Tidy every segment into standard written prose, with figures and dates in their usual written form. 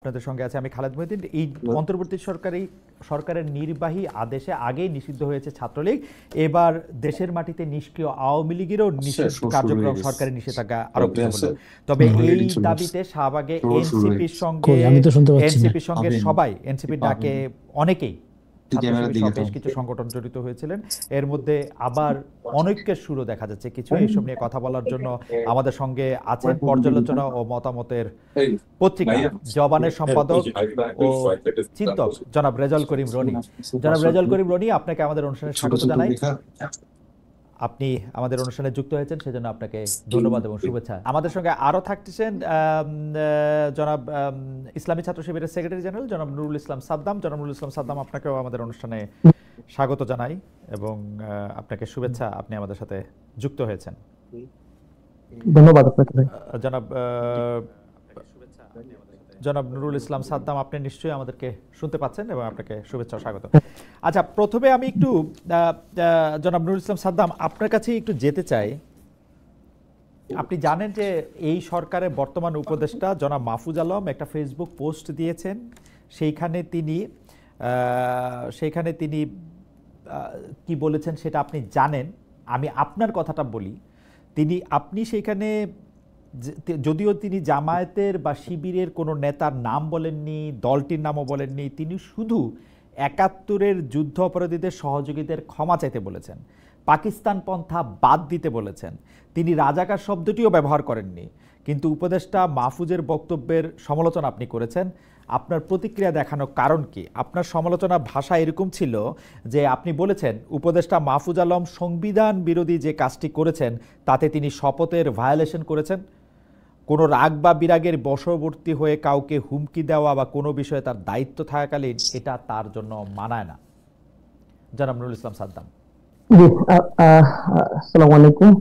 আপনাদের সঙ্গে আছে আমি খালেদ মহিউদ্দিন। এই অন্তর্বর্তী সরকারের নির্বাহী আদেশে আগেই নিষিদ্ধ হয়েছে ছাত্রলীগ, এবার দেশের মাটিতে নিষ্ক্রিয় আওয়ামী লীগেরও নিষিদ্ধ কার্যক্রম সরকারি নিষেধাজ্ঞা আরোপিত হলো। তবে এই দাবিতে শাহবাগে এনসিপির সঙ্গে সবাই এনসিপির ডাকে অনেকেই ছাত্রশিবির সহ বেশ কিছু সংগঠন জড়িত হয়েছিলেন। এর মধ্যে আবার অনৈক্যের সুরও দেখা যাচ্ছে কিছু। এইসব নিয়ে কথা বলার জন্য আমাদের সঙ্গে আছেন পর্যালোচনা ও মতামতের পত্রিকা জবানের সম্পাদক ও চিন্তক জনাব রেজাউল করিম রনি। জনাব রেজাউল করিম রনি, আপনাকে আমাদের অনুষ্ঠানে স্বাগত জানাই। আপনি আমাদের অনুষ্ঠানে যুক্ত হয়েছেন সেজন্য আপনাকে ধন্যবাদ এবং শুভেচ্ছা। আমাদের সঙ্গে আরো থাকতেছেন জনাব ইসলামী ছাত্র শিবিরের সেক্রেটারি জেনারেল জনাব নুরুল ইসলাম সাদ্দাম। জনাব নুরুল ইসলাম সাদ্দাম, আপনাকেও আমাদের অনুষ্ঠানে স্বাগত জানাই এবং আপনাকে শুভেচ্ছা, আপনি আমাদের সাথে যুক্ত হয়েছেন। ধন্যবাদ আপনাকে। জনাব নুরুল ইসলাম সাদ্দাম, আপনি নিশ্চয়ই আমাদেরকে শুনতে পাচ্ছেন এবং আপনাকে শুভেচ্ছা ও স্বাগত। আচ্ছা, প্রথমে আমি একটু জনাব নুরুল ইসলাম সাদ্দাম আপনার কাছে একটু যেতে চাই। আপনি জানেন যে এই সরকারের বর্তমান উপদেষ্টা জনাব মাহফুজ আলম একটা ফেসবুক পোস্ট দিয়েছেন, সেইখানে তিনি কি বলেছেন সেটা আপনি জানেন। আমি আপনার কথাটা বলি। আপনি সেইখানে, যদিও তিনি জামায়াতের বা শিবিরের কোনো নেতার নাম বলেননি, দলটির নামও বলেননি, তিনি শুধু ৭১-এর যুদ্ধ অপরাধীদের সহযোগীদের ক্ষমা চাইতে বলেছেন, পাকিস্তান পন্থা বাদ দিতে বলেছেন। তিনি রাজাকার শব্দটিও ব্যবহার করেননি। কিন্তু উপদেষ্টা মাহফুজের বক্তব্যের সমালোচনা আপনি করেছেন। আপনার প্রতিক্রিয়া দেখানোর কারণ কি? আপনার সমালোচনা ভাষা এরকম ছিল যে আপনি বলেছেন উপদেষ্টা মাহফুজ আলম সংবিধান বিরোধী যে কাজটি করেছেন তাতে তিনি শপথের ভায়োলেশন করেছেন। কোনো রাগ বা বিরাগের বশবর্তী হয়ে কাউকে হুমকি দেওয়া বা কোনো বিষয়ে তার দায়িত্ব থাকাকালীন এটা তার জন্য মানায় না। জনাব নুরুল ইসলাম সাদ্দাম। জি, আসসালামু আলাইকুম।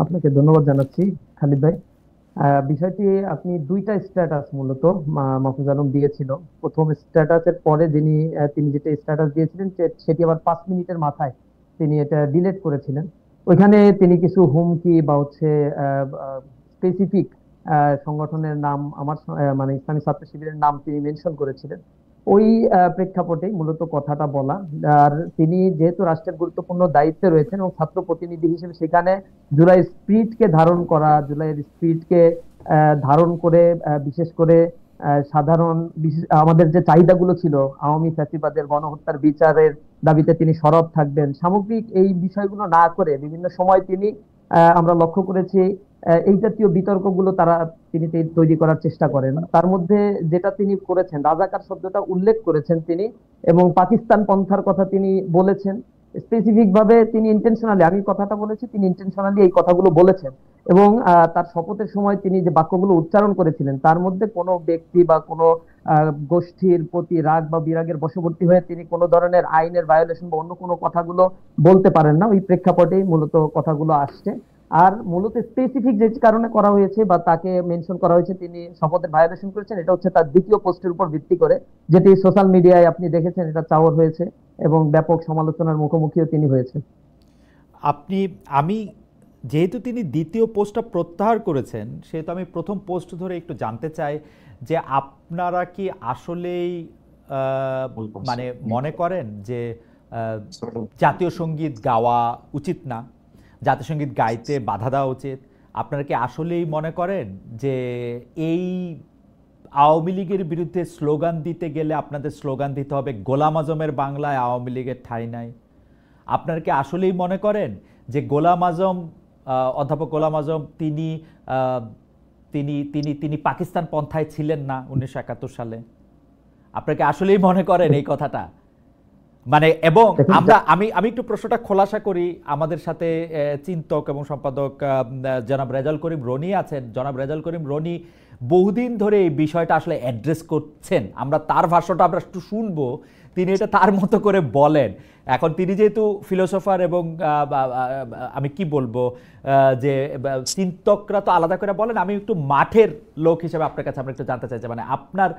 আপনাকে ধন্যবাদ জানাচ্ছি খালিদ ভাই। বিষয়টি আপনি দুইটা স্ট্যাটাস মূলত মাহফুজ আলম দিয়েছিল। প্রথম স্ট্যাটাসের পরে তিনি যেটা স্ট্যাটাস দিয়েছিলেন সেটি আবার 5 মিনিটের মাথায় তিনি এটা ডিলিট করেছিলেন। ওইখানে তিনি কিছু হুমকি বা স্পেসিফিক সংগঠনের নাম, মানে ইসলামী ছাত্র শিবিরের নাম তিনি মেনশন করেছিলেন। ওই প্রেক্ষাপটে মূলত কথাটা বলা। আর তিনি যেহেতু রাষ্ট্রের গুরুত্বপূর্ণ দায়িত্বে রয়েছেন এবং ছাত্র প্রতিনিধি হিসেবে সেখানে জুলাইয়ের স্পিরিটকে ধারণ করে, বিশেষ করে আমাদের যে চাহিদাগুলো ছিল আওয়ামী ফ্যাসিবাদের গণহত্যার বিচারের দাবিতে তিনি সরব থাকবেন, সামগ্রিক এই বিষয়গুলো না করে বিভিন্ন সময় তিনি, আমরা লক্ষ্য করেছি, এই জাতীয় বিতর্কগুলো তিনি তৈরি করার চেষ্টা করেন। তার মধ্যে যেটা তিনি করেছেন, রাজাকার শব্দটা উল্লেখ করেছেন তিনি, এবং পাকিস্তান পন্থার কথা তিনি বলেছেন স্পেসিফিক ভাবে। তিনি ইন্টেনশনালি, আমি কথাটা বলেছি, তিনি ইন্টেনশনালি এই কথাগুলো বলেছেন। এবং তার শপথের সময় তিনি যে বাক্যগুলো উচ্চারণ করেছিলেন তার মধ্যে কোনো ব্যক্তি বা কোনো গোষ্ঠীর প্রতি রাগ বা বিরাগের বশবর্তী হয়ে তিনি কোনো ধরনের আইনের ভায়োলেশন বা অন্য কোনো কথাগুলো বলতে পারেন না। ওই প্রেক্ষাপটেই মূলত কথাগুলো আসছে। আর মূলত স্পেসিফিক যে কারণে করা হয়েছে বা তাকে মেনশন করা হয়েছে তিনি শপথের ভায়োলেশন করেছেন, এটা হচ্ছে তার দ্বিতীয় পোস্টের উপর ভিত্তি করে, যেটি সোশ্যাল মিডিয়ায় আপনি দেখেছেন এটা চাওয়ার হয়েছে এবং ব্যাপক সমালোচনার মুখোমুখিও তিনি হয়েছে। আমি যেহেতু তিনি দ্বিতীয় পোস্টটা প্রত্যাহার করেছেন, সেহেতু আমি প্রথম পোস্ট ধরে একটু জানতে চাই যে আপনারা কি আসলেই মানে মনে করেন যে জাতীয় সঙ্গীত গাওয়া উচিত না, জাতীয় সঙ্গীত গাইতে বাধা দেওয়া উচিত? আপনারা কি আসলেই মনে করেন যে এই আওয়ামী লীগের বিরুদ্ধে স্লোগান দিতে গেলে আপনাদের স্লোগান দিতে হবে গোলাম আজমের বাংলায় আওয়ামী লীগের ঠাঁই নাই? আপনারা কি আসলেই মনে করেন যে অধ্যাপক গোলাম আজম তিনি পাকিস্তান পন্থায় ছিলেন না 1971 সালে? আপনারা কি আসলেই মনে করেন এই কথাটা? মানে, এবং আমি একটু প্রশ্নটা খোলাসা করি। আমাদের সাথে চিন্তক এবং সম্পাদক জনাব রেজাউল করিম রনি আছেন। জনাব রেজাউল করিম রনি বহুদিন ধরে এই বিষয়টা আসলে অ্যাড্রেস করছেন। আমরা তার ভাষণটা আমরা একটু শুনবো, তিনি এটা তার মতো করে বলেন। এখন তিনি যেহেতু ফিলোসফার এবং আমি কি বলবো যে চিন্তকরা তো আলাদা করে বলেন, আমি একটু মাঠের লোক হিসেবে আপনার কাছে আমরা একটু জানতে চাইছি, মানে আপনার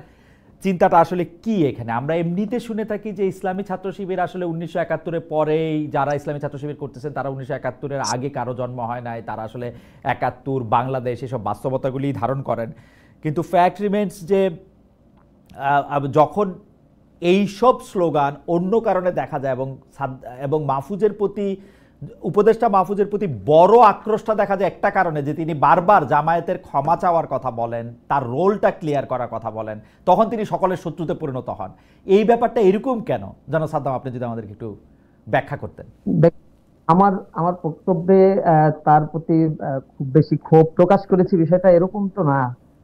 চিন্তাটা আসলে কি এখানে? আমরা এমনিতে শুনে থাকি যে ইসলামী ছাত্র শিবির আসলে 1971-এর পরেই, যারা ইসলামী ছাত্র শিবির করতেছেন তারা 1971-এর আগে কারো জন্ম হয় নাই, তারা আসলে 71 বাংলাদেশ এসব বাস্তবতাগুলি ধারণ করেন। কিন্তু ফ্যাক্ট রিমেন্স যে যখন এইসব স্লোগান অন্য কারণে দেখা যায় এবং মাহফুজের প্রতি, উপদেষ্টা মাহফুজের প্রতি বড় আক্রোশটা দেখা যায় একটা কারণে, যে তিনি বারবার জামায়াতের ক্ষমা চাওয়ার কথা বলেন, তার রোলটা ক্লিয়ার করার কথা বলেন, তখন তিনি সকলের শত্রুতে পরিণত হন। এই ব্যাপারটা এরকম কেন যেন সাদ্দাম, আপনি যদি আমাদেরকে একটু ব্যাখ্যা করতেন। আমার আমার বক্তব্যে তার প্রতি খুব বেশি ক্ষোভ প্রকাশ করেছি বিষয়টা এরকম তো না।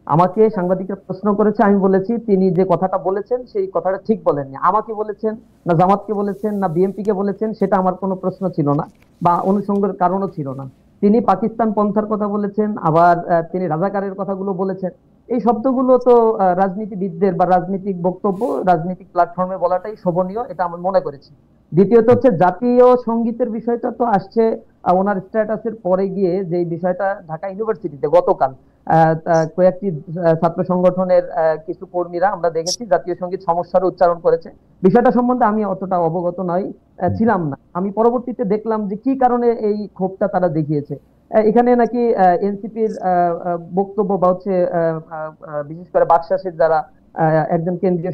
আমাকে সাংবাদিকরা প্রশ্ন করেছে, আমি বলেছি তিনি যে কথাটা বলেছেন সেই কথাটা ঠিক বলেননি। আমাকে বলেছেন না জামাতকে বলেছেন না বিএনপি কে বলেছেন সেটা আমার কোনো প্রশ্ন ছিল না বা অনুষঙ্গের কারণও ছিল না। তিনি পাকিস্তান পন্থার কথা বলেছেন, আবার তিনি রাজাকারের কথাগুলো বলেছেন। এই শব্দগুলো তো রাজনীতিবিদদের বা রাজনৈতিক বক্তব্য রাজনৈতিক প্ল্যাটফর্মে বলাটাই শোভনীয়, এটা আমি মনে করেছি। দ্বিতীয়ত হচ্ছে জাতীয় সঙ্গীতের বিষয়টা তো আসছে ওনার স্ট্যাটাসের পরে গিয়ে, যে বিষয়টা ঢাকা ইউনিভার্সিটিতে গতকাল কয়েকটি ছাত্র সংগঠনের কিছু কর্মীরা আমরা দেখেছি জাতীয় সঙ্গীত সমস্যার উচ্চারণ করেছে। বিষয়টা সম্বন্ধে আমি অতটা অবগত নয়, ছিলাম না। আমি পরবর্তীতে দেখলাম যে কি কারণে এই ক্ষোভটা তারা দেখিয়েছে। এখানে নাকি এনসিপির বক্তব্য বা হচ্ছে বিশেষ করে বাকশাসের যারা একজন কেন্দ্রীয়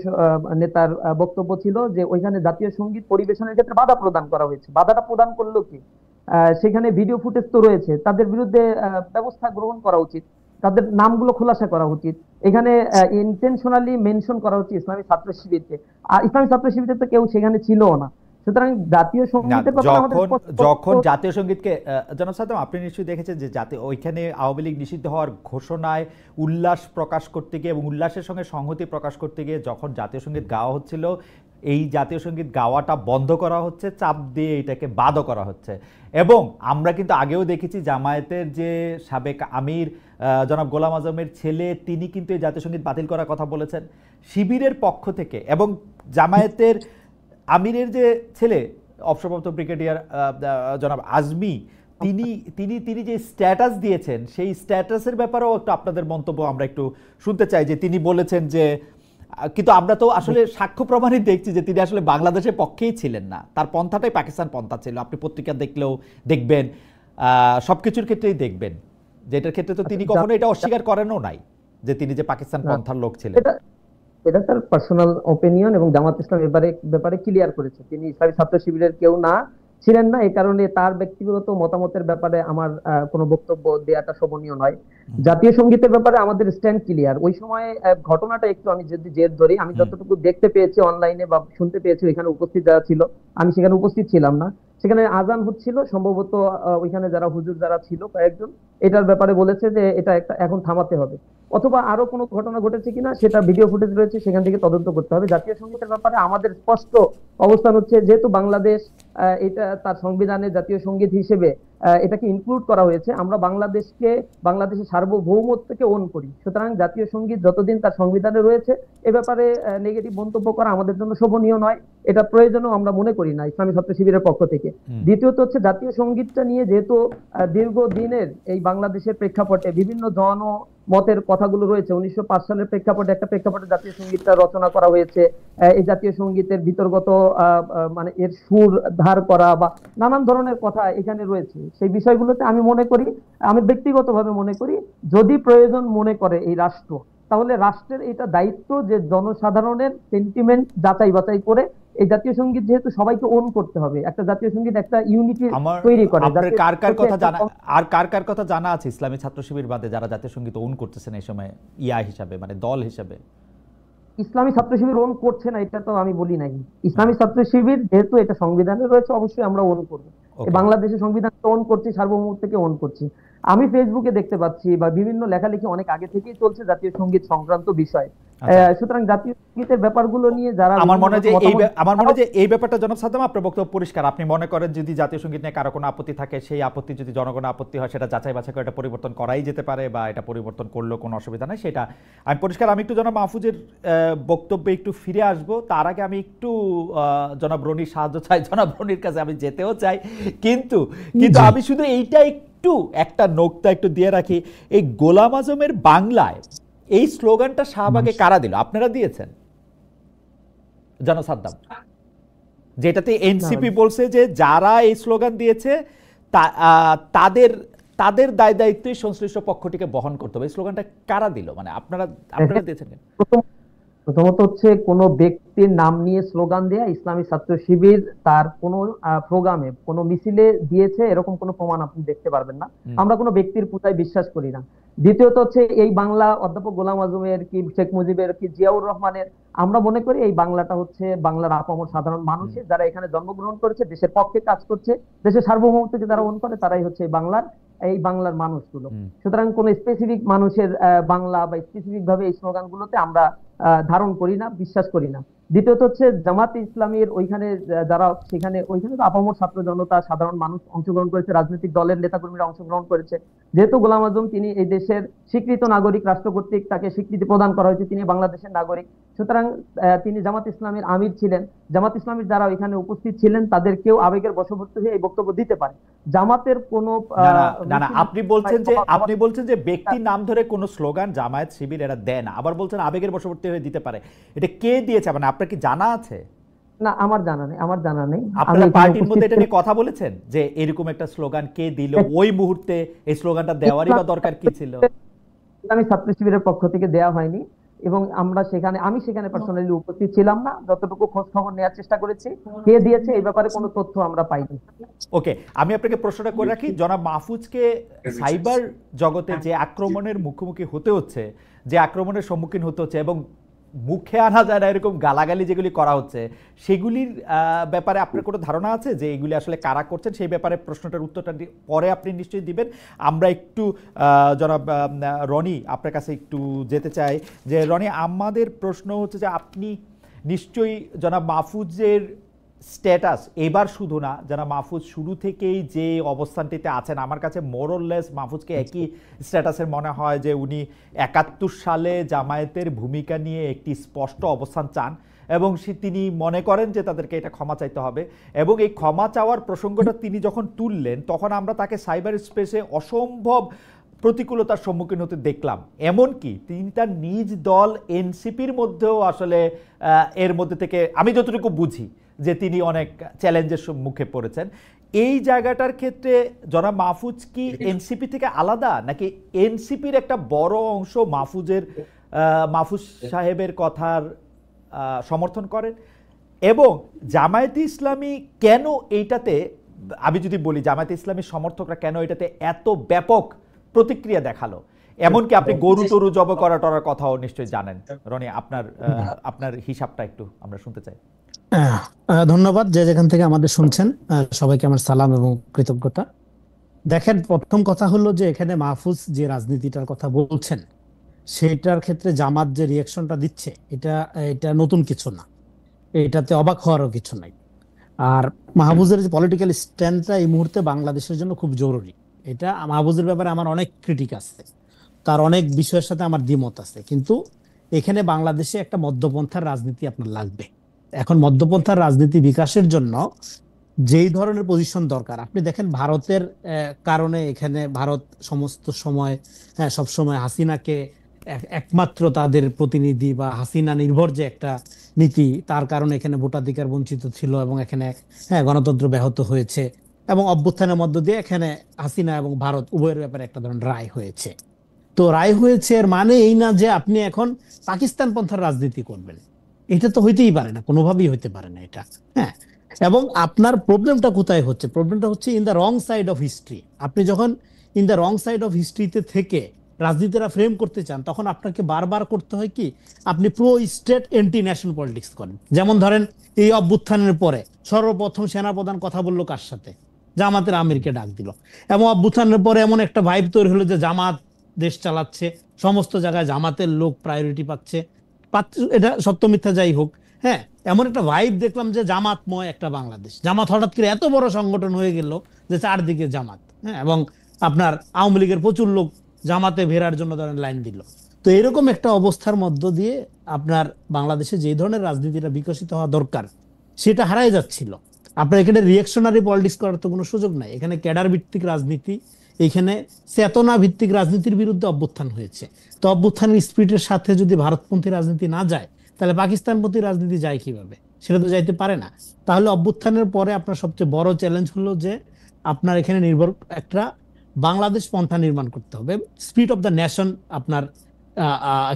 নেতার বক্তব্য ছিল যে ওইখানে জাতীয় সঙ্গীত পরিবেশনের ক্ষেত্রে বাধা প্রদান করা হয়েছে। বাধাটা প্রদান করলো কি? সেখানে ভিডিও ফুটেজ তো রয়েছে, তাদের বিরুদ্ধে ব্যবস্থা গ্রহণ করা উচিত, তাদের নামগুলো খোলাসা করা উচিত। এখানে ইন্টেনশনালি মেনশন করা হচ্ছে ইসলামী ছাত্র শিবিরকে, আর ইসলামী ছাত্র শিবিরের তো কেউ সেখানে ছিল না। সুতরাং জাতীয় সঙ্গীতের ব্যাপারে আমাদের যখন জাতীয় সঙ্গীতকে, জনাব সাদ্দাম আপনি নিশ্চয়ই দেখেছেন যে জাতীয় ওইখানে আওয়ামী লীগ নিষিদ্ধ হওয়ার ঘোষণায় উল্লাস প্রকাশ করতে গিয়ে এবং উল্লাসের সঙ্গে সংহতি প্রকাশ করতে গিয়ে যখন জাতীয় সঙ্গীত গাওয়া হচ্ছিল, এই জাতীয় সঙ্গীত গাওয়াটা বন্ধ করা হচ্ছে, চাপ দিয়ে এটাকে বাদও করা হচ্ছে। এবং আমরা কিন্তু আগেও দেখেছি জামায়াতের যে সাবেক আমির জনাব গোলাম আজমের ছেলে, তিনি কিন্তু এই জাতীয় সঙ্গীত বাতিল করার কথা বলেছেন শিবিরের পক্ষ থেকে। এবং জামায়াতের আমিরের যে ছেলে অবসরপ্রাপ্ত ব্রিগেডিয়ার জনাব আজমি, তিনি তিনি তিনি যে স্ট্যাটাস দিয়েছেন, সেই স্ট্যাটাসের ব্যাপারেও একটু আপনাদের মন্তব্য আমরা একটু শুনতে চাই। যে তিনি বলেছেন যে, কিন্তু আমরা তো আসলে সাক্ষ্য প্রমাণই দেখছি যে তিনি আসলে বাংলাদেশের পক্ষেই ছিলেন না, তার পন্থাটাই পাকিস্তান পন্থা ছিল। আপনি পত্রিকা দেখলেও দেখবেন, সবকিছুর ক্ষেত্রেই দেখবেন, যেটার ক্ষেত্রে তো তিনি কখনো এটা অস্বীকার করেনও নাই যে তিনি যে পাকিস্তান পন্থার লোক ছিলেন। এটা তার পার্সোনাল ওপিনিয়ন, এবং জামাত ইসলাম ব্যাপারে ক্লিয়ার করেছে তিনি ইসলামী ছাত্র শিবিরের কেউ না, ছিলেন না। এই কারণে তার ব্যক্তিগত মতামতের ব্যাপারে আমার কোনো বক্তব্য দেওয়াটা শোভনীয় নয়। জাতীয় সঙ্গীতের ব্যাপারে আমাদের স্ট্যান্ড ক্লিয়ার। ওই সময় ঘটনাটা একটু আমি যদি জের ধরি, আমি যতটুকু দেখতে পেয়েছি অনলাইনে বা শুনতে পেয়েছি, ওইখানে উপস্থিত যারা ছিল, আমি সেখানে উপস্থিত ছিলাম না, সেখানে আজান হচ্ছিল সম্ভবত। ওইখানে যারা হুজুর যারা ছিল কয়েকজন এটার ব্যাপারে বলেছে যে এটা একটা এখন থামাতে হবে, অথবা আরো কোনো ঘটনা ঘটেছে কিনা সেটা ভিডিও ফুটেজ রয়েছে, সেখান থেকে তদন্ত করতে হবে। জাতীয় সঙ্গীতের ব্যাপারে আমাদের স্পষ্ট অবস্থান হচ্ছে, যেহেতু বাংলাদেশ এটা তার সংবিধানে জাতীয় সঙ্গীত হিসেবে এটাকে ইনক্লুড করা হয়েছে, আমরা বাংলাদেশের সার্বভৌমত্বকে ওন করি। সুতরাং জাতীয় সঙ্গীত যতদিন তার সংবিধানে রয়েছে, এ ব্যাপারে নেগেটিভ মন্তব্য করা আমাদের জন্য শোভনীয় নয়, এটা প্রয়োজনও আমরা মনে করি না ইসলামী ছাত্র শিবিরের পক্ষ থেকে। দ্বিতীয়ত হচ্ছে জাতীয় সঙ্গীতটা নিয়ে যেহেতু দীর্ঘদিনের এই বাংলাদেশের প্রেক্ষাপটে বিভিন্ন মতের কথাগুলো রয়েছে, 1905 সালের প্রেক্ষাপটে একটা প্রেক্ষাপটে জাতীয় সঙ্গীতটা রচনা করা হয়েছে। এই জাতীয় সঙ্গীতের বিতর্গত মানে এর সুর ধার করা বা নানান ধরনের কথা এখানে রয়েছে। সেই বিষয়গুলোতে আমি মনে করি, আমি ব্যক্তিগতভাবে মনে করি, যদি প্রয়োজন মনে করে এই রাষ্ট্র, তাহলে রাষ্ট্রের এটা দায়িত্ব যে জনসাধারণের সেন্টিমেন্ট যাচাই বাছাই করে এই জাতীয় সঙ্গীত যেহেতু সবাইকে ওন করতে হবে, একটা জাতীয় সঙ্গীত একটা ইউনিটি তৈরি করে। আপনার কার কার কথা জানা আছে ইসলামী ছাত্র শিবির বাদে যারা জাতীয় সঙ্গীত ওন করতেছেন এই সময়, হিসাবে মানে দল হিসাবে? ইসলামী ছাত্র শিবির ওন করছে না এটা তো আমি বলি নাই। ইসলামী ছাত্র শিবির যেহেতু এটা সংবিধানে রয়েছে, অবশ্যই আমরা ওন করবো। বাংলাদেশের সংবিধান ওন করছি, সার্বভৌমত্বকে ওন করছি। আমি ফেসবুকে দেখতে পাচ্ছি বা বিভিন্ন লেখালেখি অনেক আগে থেকেই চলছে জাতীয় সঙ্গীত সংক্রান্ত বিষয়। সুতরাং জাতীয় সঙ্গীতের ব্যাপারগুলো নিয়ে যারা, আমার মনে হয় যে এই ব্যাপারটা জনাব সাদ্দাম আপনার বক্তব্য পরিষ্কার। আপনি মনে করেন যদি জাতীয় সঙ্গীত নিয়ে কারো কোনো আপত্তি থাকে, সেই আপত্তি যদি জনগণের আপত্তি হয়, সেটা যাচাই বাছাই করে এটা পরিবর্তন করাই যেতে পারে, বা এটা পরিবর্তন করলেও কোনো অসুবিধা নেই, সেটা আমি পরিষ্কার। আমি একটু জনাব মাহফুজের বক্তব্যে একটু ফিরে আসবো, তার আগে আমি একটু জনাব রনির সাহায্য চাই। জনাব রনির কাছে আমি যেতেও চাই, কিন্তু আমি শুধু এইটা একটু একটা নোকতা একটু দিয়ে রাখি। এই গোলাম আজমের বাংলায় এই স্লোগানটা শাহবাগে কারা দিল? আপনারা দিয়েছেন জনাব সাদ্দাম? যেটাতে এনসিপি বলছে যে যারা এই স্লোগান দিয়েছে তাদের দায় দায়িত্বই সংশ্লিষ্ট পক্ষটিকে বহন করতে হবে। এই স্লোগানটা কারা দিল? মানে আপনারা দিয়েছেন? প্রথমত হচ্ছে কোনো ব্যক্তির নাম নিয়ে স্লোগান দেয়া ইসলামী ছাত্র শিবির তার কোনো প্রোগ্রামে কোনো মিছিলে দিয়েছে এরকম কোনো প্রমাণ আপনি দেখতে পারবেন না। আমরা কোনো ব্যক্তির পূজায় বিশ্বাস করি না। দ্বিতীয়ত হচ্ছে এই বাংলা অধ্যাপক গোলাম আজমের কি শেখ মুজিবের কি জিয়াউর রহমানের, আমরা মনে করি এই বাংলাটা হচ্ছে বাংলার আপামর সাধারণ মানুষের, যারা এখানে জন্মগ্রহণ করেছে, দেশের পক্ষে কাজ করছে, দেশের সার্বভৌমত্বকে যারা মনে করে, তারাই হচ্ছে এই বাংলার মানুষগুলো। সুতরাং কোন স্পেসিফিক মানুষের বাংলা বা স্পেসিফিক ভাবে এই স্লোগান গুলোতে আমরা ধারণ করি না, বিশ্বাস করি না। দ্বিতীয়ত হচ্ছে জামাত ইসলামীর ওইখানে যারা ওইখানে তো আপামর ছাত্র জনতা সাধারণ মানুষ অংশগ্রহণ করেছে, রাজনৈতিক দলের নেতাকর্মীরা অংশগ্রহণ করেছে। যেহেতু গোলাম আজম তিনি এই দেশের স্বীকৃত নাগরিক, রাষ্ট্র কর্তৃক তাকে স্বীকৃতি প্রদান করা হয়েছে, তিনি বাংলাদেশের নাগরিক, সুতরাং তিনি জামাত ইসলামীর আমির ছিলেন। জামাত ইসলামীর যারা ওইখানে উপস্থিত ছিলেন তাদের কেউ আবেগের বশবর্তী হয়ে এই বক্তব্য দিতে পারে। জামাতের কোনো না না, আপনি বলছেন যে ব্যক্তির নাম ধরে কোনো স্লোগান জামায়াত শিবির এরা দেয় না, আবার বলছেন আবেগের বশবর্তী হয়ে দিতে পারে। এটা কে দিয়েছে, মানে আপনার কি জানা আছে? না, আমার জানা নেই। আপনারা পার্টির মধ্যে এটা নিয়ে কথা বলেছেন যে এরকম একটা স্লোগান কে দিল, ওই মুহূর্তে এই স্লোগানটা দেওয়ারই বা দরকার কি ছিল? ইসলামী ছাত্র শিবিরের পক্ষ থেকে দেওয়া হয়নি, এবং আমি সেখানে পার্সোনালি উপস্থিত ছিলাম না। যতটুকু খোঁজ খবর নেওয়ার চেষ্টা করেছি, কে দিয়েছে এই ব্যাপারে কোনো তথ্য আমরা পাইনি। ওকে, আমি আপনাকে প্রশ্নটা করে রাখি, জনাব মাহফুজকে সাইবার জগতে যে আক্রমণের মুখোমুখি হতে হচ্ছে, যে আক্রমণের সম্মুখীন হতে হচ্ছে এবং মুখে আনা যায় না এরকম গালাগালি যেগুলি করা হচ্ছে, সেগুলির ব্যাপারে আপনার কোনো ধারণা আছে যে এগুলি আসলে কারা করছেন? সেই ব্যাপারে প্রশ্নটার উত্তরটা পরে আপনি নিশ্চয়ই দিবেন। আমরা একটু জনাব রনি আপনার কাছে একটু যেতে চাই। যে রনি, আমাদের প্রশ্ন হচ্ছে যে আপনি নিশ্চয়ই জনাব মাহফুজের স্ট্যাটাস এবার শুধু না, যারা মাহফুজ শুরু থেকেই যে অবস্থানটিতে আছেন, আমার কাছে মোরলেস মাহফুজকে একই স্ট্যাটাসের মনে হয় যে উনি ৭১ সালে জামায়াতের ভূমিকা নিয়ে একটি স্পষ্ট অবস্থান চান এবং তিনি মনে করেন যে তাদেরকে এটা ক্ষমা চাইতে হবে। এবং এই ক্ষমা চাওয়ার প্রসঙ্গটা তিনি যখন তুললেন, তখন আমরা তাকে সাইবার স্পেসে অসম্ভব প্রতিকূলতার সম্মুখীন হতে দেখলাম। এমনকি তিনি তার নিজ দল এনসিপির মধ্যেও আসলে এর মধ্যে থেকে আমি যতটুকু বুঝি যে তিনি অনেক চ্যালেঞ্জের মুখে পড়েছেন। এই জায়গাটার ক্ষেত্রে জনাব মাহফুজ কি এনসিপি থেকে আলাদা, নাকি এনসিপির একটা বড় অংশ মাহফুজ সাহেবের কথার সমর্থন করেন? এবং জামায়াতে ইসলামী কেন এইটাতে, আমি যদি বলি জামায়াতে ইসলামীর সমর্থকরা কেন এটাতে এত ব্যাপক প্রতিক্রিয়া দেখালো? এমনকি আপনি গরু টরু জব করার কথাও নিশ্চয়ই জানেন। রনি, আপনার হিসাবটা একটু আমরা শুনতে চাই। ধন্যবাদ। যে যেখান থেকে আমাদের শুনছেন সবাইকে আমার সালাম এবং কৃতজ্ঞতা। দেখেন, প্রথম কথা হলো যে এখানে মাহফুজ যে রাজনীতিটার কথা বলছেন, সেটার ক্ষেত্রে জামাত যে রিয়াকশনটা দিচ্ছে, এটা নতুন কিছু না, এটাতে অবাক হওয়ারও কিছু নাই। আর মাহফুজের যে পলিটিক্যাল স্ট্যান্ডটা এই মুহূর্তে বাংলাদেশের জন্য খুব জরুরি। এটা মাহফুজের ব্যাপারে আমার অনেক ক্রিটিক আছে, তার অনেক বিষয়ের সাথে আমার দ্বিমত আছে, কিন্তু এখানে বাংলাদেশে একটা মধ্যপন্থার রাজনীতি আপনার লাগবে। এখন মধ্যপন্থার রাজনীতি বিকাশের জন্য যেই ধরনের পজিশন দরকার, আপনি দেখেন ভারতের কারণে এখানে ভারত সমস্ত সময় সবসময় হাসিনাকে একমাত্র তাদের প্রতিনিধি বা হাসিনা নির্ভর যে একটা নীতি, তার কারণে এখানে ভোটাধিকার বঞ্চিত ছিল এবং এখানে গণতন্ত্র ব্যাহত হয়েছে, এবং অভ্যুত্থানের মধ্য দিয়ে এখানে হাসিনা এবং ভারত উভয়ের ব্যাপারে একটা ধরনের রায় হয়েছে। তো রায় হয়েছে এর মানে এই না যে আপনি এখন পাকিস্তান পন্থার রাজনীতি করবেন, এটা তো হইতেই পারে না, কোনোভাবেই হইতে পারে না এটা। এবং আপনার প্রবলেমটা কোথায় হচ্ছে? প্রবলেমটা হচ্ছে in the wrong side of history. আপনি যখন in the wrong side of হিস্ট্রিতে থেকে রাজনীতিরা ফ্রেম করতে চান, তখন আপনাকে বারবার করতে হয় কি, আপনি pro state anti national politics করেন। যেমন ধরেন, এই অভ্যুত্থানের পরে সর্বপ্রথম সেনাপ্রধান কথা বললো কার সাথে? জামাতের আমিরকে ডাক দিল, এবং অভ্যুত্থানের পরে এমন একটা ভাইব তৈরি হলো যে জামাত দেশ চালাচ্ছে, সমস্ত জায়গায় জামাতের লোক প্রায়োরিটি পাচ্ছে। এটা সত্য মিথ্যা যাই হোক, এমন একটা ভাইব দেখলাম যে জামাতময় একটা বাংলাদেশ। জামাত হঠাৎ করে এত বড় সংগঠন হয়ে গেল যে চারদিকে জামাত, এবং আপনার আওয়ামী লীগের প্রচুর লোক জামাতে ভেরার জন্য ধরেন লাইন দিল। তো এরকম একটা অবস্থার মধ্য দিয়ে আপনার বাংলাদেশে যে ধরনের রাজনীতিটা বিকশিত হওয়া দরকার, সেটা হারাই যাচ্ছিল। আপনার এখানে রিঅ্যাকশনারি পলিটিক্স করার তো কোনো সুযোগ নাই। এখানে ক্যাডার ভিত্তিক রাজনীতি, এখানে চেতনা ভিত্তিক রাজনীতির বিরুদ্ধে অভ্যুত্থান হয়েছে। তো অভ্যুত্থানের স্পিরিটের সাথে যদি ভারতপন্থী রাজনীতি না যায়, তাহলে পাকিস্তানপন্থী রাজনীতি যায় কিভাবে? সেটা তো যাইতে পারে না। তাহলে অভ্যুত্থানের পরে আপনার সবচেয়ে বড় চ্যালেঞ্জ হলো যে আপনার এখানে একটা বাংলাদেশ পন্থা নির্মাণ করতে হবে। স্পিরিট অফ দ্য নেশন আপনার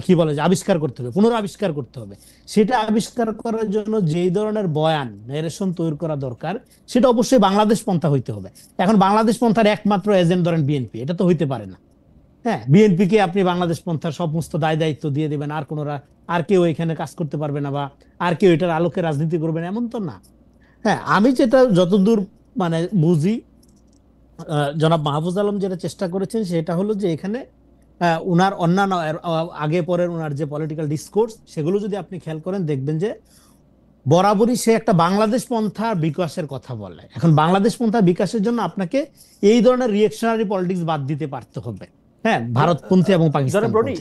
কি বলে যে আবিষ্কার করতে হবে, পুনরাবিষ্কার করতে হবে। সেটা আবিষ্কার করার জন্য যেই ধরনের বয়ান ন্যারেশন তৈরি করা দরকার, সেটা অবশ্যই বাংলাদেশ পন্থা হইতে হবে। এখন বাংলাদেশ পন্থার একমাত্র এজেন্ট ধরেন বিএনপি, এটা তো হইতে পারে না। হ্যাঁ, বিএনপি কে আপনি বাংলাদেশ পন্থার সমস্ত দায় দায়িত্ব দিয়ে দিবেন, আর কেউ এখানে কাজ করতে পারবে না, বা আর কেউ এটার আলোকে রাজনীতি করবে না, এমন তো না। হ্যাঁ, আমি যেটা যতদূর মানে বুঝি, জনাব মাহফুজ আলম যেটা চেষ্টা করেছেন সেটা হলো যে এখানে উনার অন্যান্য আগে পরের উনার যে পলিটিক্যাল ডিসকোর্স, সেগুলো যদি আপনি খেয়াল করেন দেখবেন যে বরাবরই সে একটা বাংলাদেশ পন্থার বিকাশের কথা বলে। এখন বাংলাদেশ পন্থার বিকাশের জন্য আপনাকে এই ধরনের রিয়েকশনারি পলিটিক্স বাদ দিতে পারতে হবে। হ্যাঁ, ভারতপন্থী এবং পাকিস্তানপন্থী,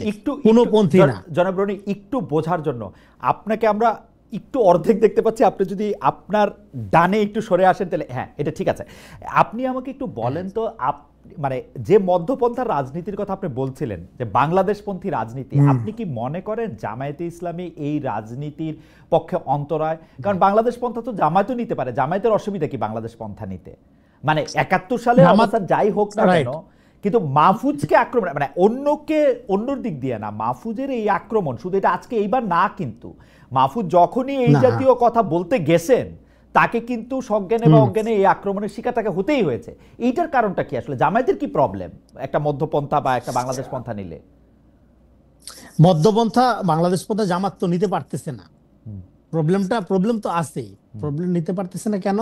কোনপন্থী না। জনাব রনি, একটু বোঝার জন্য আপনাকে আমরা একটু অর্ধেক দেখতে পাচ্ছি, আপনি যদি আপনার ডানে একটু সরে আসেন তাহলে হ্যাঁ, এটা ঠিক আছে। আপনি আমাকে একটু বলেন তো, মানে যে মধ্যপন্থার রাজনীতির কথা আপনি বলছিলেন, যে বাংলাদেশপন্থী রাজনীতি, আপনি কি মনে করেন জামায়াতে ইসলামী এই রাজনীতির পক্ষে অন্তরায়? কারণ বাংলাদেশ পন্থা তো জামায়াতও নিতে পারে, জামায়াতের অসুবিধা কি বাংলাদেশ পন্থা নিতে? মানে ৭১ সালে অবস্থা যাই হোক না কেন, কিন্তু মাহফুজকে আক্রমণ, মানে অন্যর দিক দিয়ে না, মাহফুজের এই আক্রমণ শুধু এটা আজকে এইবার না, কিন্তু মাহফুজ যখনই এই জাতীয় কথা বলতে গেছেন তাকে কিন্তু সজ্ঞানে বা অজ্ঞানে এই আক্রমণের শিকার তাকে হতেই হয়েছে। এইটার কারণটা কি আসলে? জামায়াতের কি প্রবলেম একটা মধ্যপন্থা বা একটা বাংলাদেশ পন্থা নিলে? মধ্যপন্থা বাংলাদেশ পন্থা জামাত তো নিতে পারতেছে না। প্রবলেম তো আছেই। প্রবলেম নিতে পারতেছে না কেন?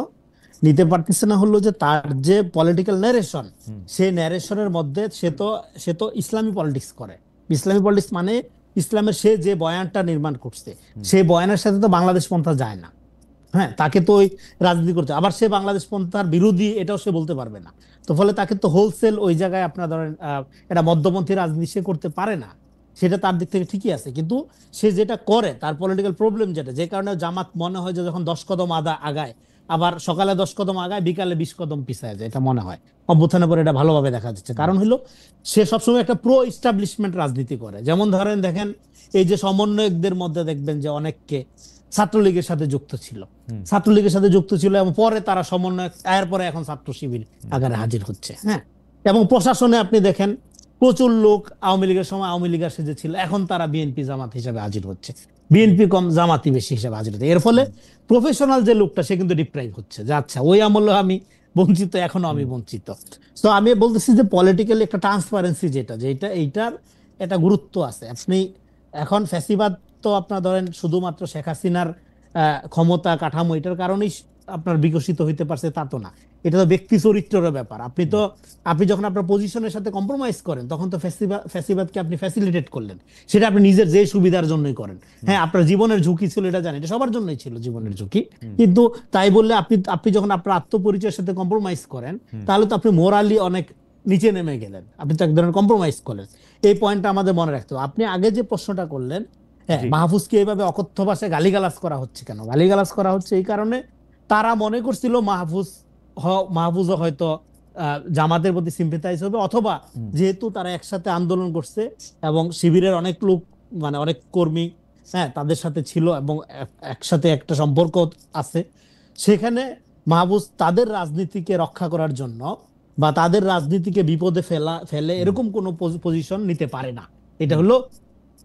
নিতে পারতেছে না হলো যে তার যে পলিটিক্যাল ন্যারেশন, সেই ন্যারেশনের মধ্যে সে তো ইসলামী পলিটিক্স করে। ইসলামী পলিটিক্স মানে ইসলামের সে যে বয়ানটা নির্মাণ করছে, সেই বয়ানের সাথে তো বাংলাদেশ পন্থা যায় না। হ্যাঁ, তাকে তো ওই রাজনীতি করতে, আবার সে বাংলাদেশ পন্থার বিরোধী এটাও সে বলতে পারবে না। তো ফলে তাকে তো হোলসেল ওই জায়গায় আপনার ধরেন এটা মধ্যপন্থী রাজনীতি সে করতে পারে না। সেটা তার দিক থেকে ঠিকই আছে, কিন্তু সে যেটা করে তার পলিটিক্যাল প্রবলেম যেটা, যে কারণে জামাত মনে হয় যে যখন 10 কদম আগায়, আবার সকালে 10 কদম আগায়, বিকালে 20 কদম পিছায় যায়, এটা মনে হয়। অভ্যুত্থানের পরে এটা ভালোভাবে দেখা যাচ্ছে। কারণ হলো সে সবসময় একটা প্রো ইস্টাবলিশমেন্ট রাজনীতি করে। যেমন ধরেন দেখেন, এই যে সমন্বয়কদের মধ্যে দেখবেন যে অনেককে ছাত্রলীগের সাথে যুক্ত ছিল, এবং পরে তারা সমন্বয়ক, এরপরে এখন ছাত্র শিবির আকারে হাজির হচ্ছে। হ্যাঁ, এবং প্রশাসনে আপনি দেখেন প্রচুর লোক আওয়ামী লীগের সময় আওয়ামী লীগের সাথে ছিল, এখন তারা বিএনপি জামাত হিসেবে হাজির হচ্ছে, বিএনপি কম জামাতি বেশি হিসেবে হাজির হচ্ছে। এর ফলে প্রফেশনাল যে লোকটা সে কিন্তু ডিপ্রাইভ হচ্ছে, যে আচ্ছা ওই আমলে আমি বঞ্চিত, এখনো আমি বঞ্চিত। তো আমি বলতেছি যে পলিটিক্যালি একটা ট্রান্সপারেন্সি এইটার একটা গুরুত্ব আছে। আপনি এখন ফ্যাসিবাদ তো আপনার ধরেন শুধুমাত্র শেখ হাসিনার ক্ষমতা কাঠামো এটার কারণেই আপনার বিকশিত হইতে পারছে তা তো না, এটা তো ব্যক্তি চরিত্রের ব্যাপার। আপনি যখন আপনার পজিশনের সাথে কম্প্রোমাইজ করেন, তখন তো ফ্যাসিবাদকে আপনি ফ্যাসিলিটেট করলেন। সেটা আপনি নিজের যে সুবিধার জন্যই করেন। হ্যাঁ, আপনার জীবনের ঝুঁকি ছিল, এটা জানেন, এটা সবার জন্যই ছিল জীবনের ঝুঁকি। কিন্তু তাই বললে আপনি যখন আপনার আত্মপরিচয়ের সাথে কম্প্রোমাইজ করেন, তাহলে তো আপনি মোরালি অনেক নিচে নেমে গেলেন, আপনি তো এক ধরনের কম্প্রোমাইজ করলেন। এই পয়েন্টটা আমাদের মনে রাখতে হবে। আপনি আগে যে প্রশ্নটা করলেন, হ্যাঁ, মাহফুজকে এইভাবে অকথ্য ভাষায় গালিগালাজ করা হচ্ছে কেন? গালিগালাজ করা হচ্ছে এই কারণে, তারা মনে করছিল মাহফুজও হয়তো জামাতের প্রতি সিম্পেথাইজ হবে, অথবা যেহেতু তারা একসাথে আন্দোলন করছে এবং শিবিরের অনেক লোক, মানে অনেক কর্মী, হ্যাঁ, তাদের সাথে ছিল এবং একসাথে একটা সম্পর্ক আছে, সেখানে মাহফুজ তাদের রাজনীতিকে রক্ষা করার জন্য বা তাদের রাজনীতিকে বিপদে ফেলে এরকম কোন পজিশন নিতে পারে না। এটা হলো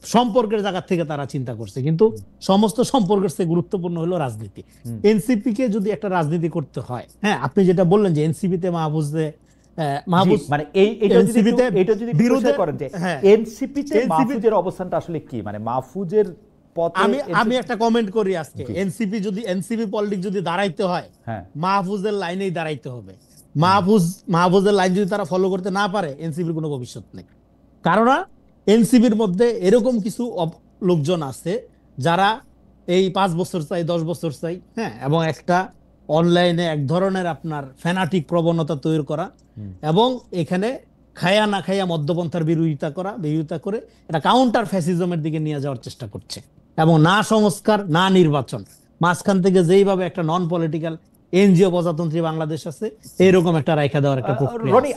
সম্পর্কের জায়গা থেকে তারা চিন্তা করছে। কিন্তু সমস্ত সম্পর্কের চেয়ে গুরুত্বপূর্ণ হলো রাজনীতি। এনসিপি কে যদি একটা রাজনীতি করতে হয়, হ্যাঁ, আপনি যেটা বললেন যে এনসিপি তে মাহফুজ মানে এটা যদি বিরোধী করেন যে এনসিপি তে মাহফুজের অবস্থানটা আসলে কি, মানে মাহফুজের পথে আমি একটা কমেন্ট করি আজকে, এনসিপি পলিটিক্স যদি দাঁড়াইতে হয়, মাহফুজের লাইনেই দাঁড়াইতে হবে। মাহফুজের লাইন যদি তারা ফলো করতে না পারে, এনসিপির কোনো ভবিষ্যৎ নেই। কারণ এনসিপির মধ্যে এরকম কিছু লোকজন আছে যারা এই 5 বছর চাই, 10 বছর চাই, হ্যাঁ, এবং একটা অনলাইনে এক ধরনের আপনার ফ্যানাটিক প্রবণতা তৈরি করা, এবং এখানে খায়া না খায়া মধ্যপন্থার বিরোধিতা করে এটা কাউন্টার ফ্যাসিজমের দিকে নিয়ে যাওয়ার চেষ্টা করছে। এবং না সংস্কার না নির্বাচন, মাঝখান থেকে যেইভাবে একটা নন পলিটিক্যাল এনজিও প্রজাতন্ত্রী বাংলাদেশ আছে, এইরকম একটা রাইখা দেওয়ার একটা প্রক্রিয়া। রনি,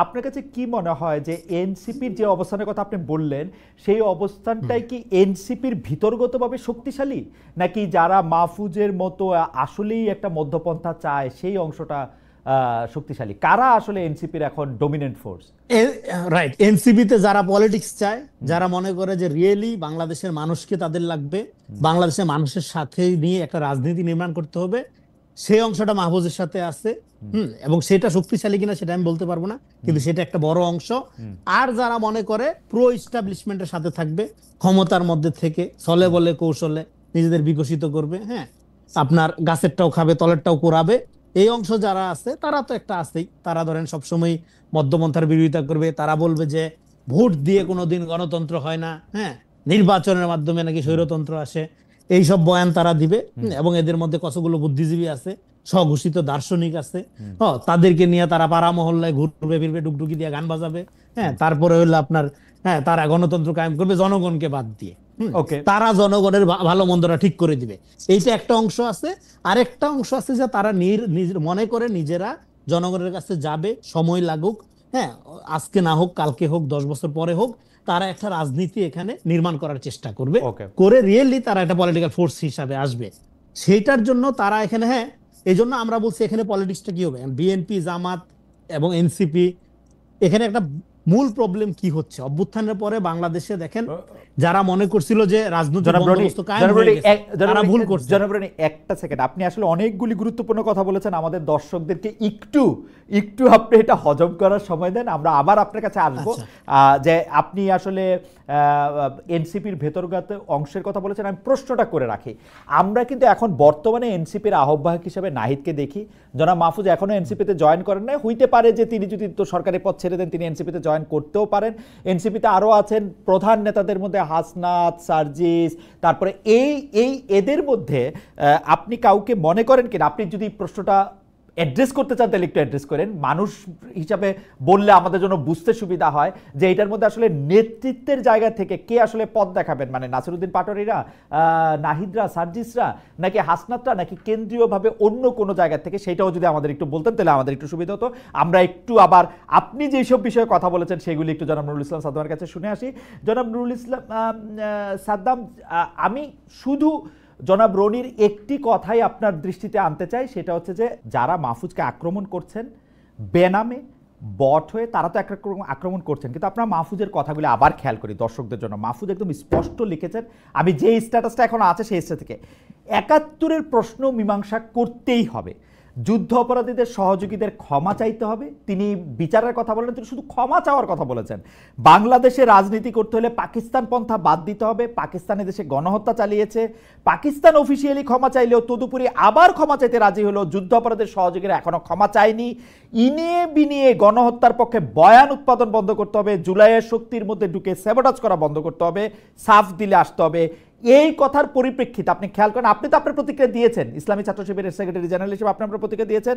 আপনার কাছে কি মনে হয় যে এনসিপির যে অবস্থানের কথা আপনি বললেন, সেই অবস্থানটাই কি এনসিপির ভিতরগতভাবে শক্তিশালী, নাকি যারা মাহফুজের মতো আসলেই একটা মধ্যপন্থা চায় সেই অংশটা শক্তিশালী? কারা আসলে এনসিপির এখন ডমিনেন্ট ফোর্স? রাইট, এনসিপিতে যারা পলিটিক্স চায়, যারা মনে করে যে রিয়েলি বাংলাদেশের মানুষকে তাদের লাগবে, বাংলাদেশের মানুষের সাথে নিয়ে একটা রাজনীতি নির্মাণ করতে হবে, সেই অংশটা মাহফুজের সাথে আছে। এবং সেটা শক্তিশালী কিনা সেটা আমি বলতে পারবো না, কিন্তু সেটা একটা বড় অংশ। আর যারা মনে করে প্রো ইস্টাবলিশমেন্টের সাথে থাকবে, ক্ষমতার মধ্যে থেকে ছলে বলে কৌশলে নিজেদের বিকশিত করবে, হ্যাঁ, আপনার গাছেরটাও খাবে তলেরটাও কোরাবে, এই অংশ যারা আছে তারা তো একটা আছেই। তারা ধরেন সবসময় মধ্যপন্থার বিরোধিতা করবে, তারা বলবে যে ভোট দিয়ে কোনোদিন গণতন্ত্র হয় না, হ্যাঁ, নির্বাচনের মাধ্যমে নাকি স্বৈরতন্ত্র আসে, এইসব বয়ান তারা দিবে। এবং এদের মধ্যে কতগুলো বুদ্ধিজীবী আছে, স্বঘোষিত দার্শনিক আছে, তাদেরকে নিয়ে তারা পাড়া মহল্লায় ঘুরবে ফিরবে, ডুগডুগি দিয়ে গান বাজাবে, হ্যাঁ, তারপরে হইলো আপনার, হ্যাঁ, তারা গণতন্ত্র কায়েম করবে জনগণকে বাদ দিয়ে। তারা জনগণের ভালো মন্দটা ঠিক করে দিবে, এইটা একটা অংশ আছে। আরেকটা অংশ আছে যে তারা মনে করে নিজেরা জনগণের কাছে যাবে, সময় লাগুক, হ্যাঁ, আজকে না হোক কালকে হোক 10 বছর পরে হোক, তারা একটা রাজনীতি এখানে নির্মাণ করার চেষ্টা করবে, করে রিয়েলি তারা একটা পলিটিক্যাল ফোর্স হিসাবে আসবে। সেইটার জন্য তারা এখানে, হ্যাঁ, এই জন্য আমরা বলছি এখানে পলিটিক্সটা কি হবে, বিএনপি, জামাত এবং এনসিপি, এখানে একটা মূল প্রবলেম কি হচ্ছে, অভ্যুত্থানের পরে বাংলাদেশে দেখেন যারা মনে করছিল যে রাজনৈতিক বন্দোবস্ত কায়েম হয়ে গেছে, তারা ভুল করছে। জনাব একটা সেকেন্ড, আপনি আসলে অনেকগুলি গুরুত্বপূর্ণ কথা বলেছেন, আমাদের দর্শকদেরকে একটু আপনি এটা হজম করার সময় দেন, আমরা আবার আপনার কাছে আসবো। যে আপনি আসলে এনসিপির ভেতরগত অংশের কথা বলেছেন, আমি প্রশ্নটা করে রাখি। আমরা কিন্তু এখন বর্তমানে এনসিপির আহ্বায়ক হিসেবে নাহিদকে দেখি। জনাব মাহফুজ এখনো এনসিপিতে জয়েন করেন নাই, হইতে পারে যে তিনি যদি তো সরকারি পদ ছেড়ে দেন তিনি এনসিপিতে জয়েন করতেও পারেন। এনসিপিতে আরও আছেন প্রধান নেতাদের মধ্যে হাসনাত, সার্জিস, তারপরে এদের মধ্যে আপনি কাউকে মনে করেন কিনা, আপনি যদি প্রশ্নটা অ্যাড্রেস করতে চান তাহলে একটু অ্যাড্রেস করেন, মানুষ হিসাবে বললে আমাদের জন্য বুঝতে সুবিধা হয় যে এটার মধ্যে আসলে নেতৃত্বের জায়গা থেকে কে আসলে পথ দেখাবেন, মানে নাসিরউদ্দিন পাটোয়ারিরা, নাহিদরা, সার্জিসরা, নাকি হাসনাতরা, নাকি কেন্দ্রীয়ভাবে অন্য কোনো জায়গা থেকে, সেটাও যদি আমাদের একটু বলতেন তাহলে আমাদের একটু সুবিধা হতো। আমরা একটু আবার আপনি যেসব বিষয়ে কথা বলেছেন সেগুলি একটু জনাব নুরুল ইসলাম সাদ্দামের কাছে শুনে আসি। জনাব নুরুল ইসলাম সাদ্দাম, আমি শুধু জনাব রনির একটি কথাই আপনার দৃষ্টিতে আনতে চাই, সেটা হচ্ছে যে যারা মাহফুজকে আক্রমণ করছেন বেনামে বট হয়ে, তারা তো আক্রমণ করছেন, কিন্তু আপনারা মাহফুজের কথাগুলো আবার খেয়াল করি দর্শকদের জন্য। মাহফুজ একদম স্পষ্ট লিখেছেন, আমি যে স্ট্যাটাসটা এখন আছে সেই স্ট্যাটাস থেকে ৭১-এর প্রশ্ন মীমাংসা করতেই হবে, যুদ্ধ অপরাধীদের সহযোগীদের ক্ষমা চাইতে হবে। তিনি বিচারের কথা বলেন, তিনি শুধু ক্ষমা চাওয়ার কথা বলেছেন। বাংলাদেশে রাজনীতি করতে হলে পাকিস্তান পন্থা বাদ দিতে হবে, পাকিস্তানে দেশে গণহত্যা চালিয়েছে, পাকিস্তান অফিসিয়ালি ক্ষমা চাইলেও তদুপরি আবার ক্ষমা চাইতে রাজি হলো, যুদ্ধ অপরাধের সহযোগীরা এখনো ক্ষমা চায়নি, ইনিয়ে বিনিয়ে গণহত্যার পক্ষে বয়ান উৎপাদন বন্ধ করতে হবে, জুলাইয়ের শক্তির মধ্যে ঢুকে স্যাবোটাজ করা বন্ধ করতে হবে, সাফ দিলে আসতে হবে। এই কথার পরিপ্রেক্ষিতে আপনি খেয়াল করেন, আপনি তো আপনার প্রতিক্রিয়া দিয়েছেন, ইসলামী ছাত্র শিবিরের সেক্রেটারি জেনারেল হিসেবে আপনি আপনার প্রতিক্রিয়া দিয়েছেন।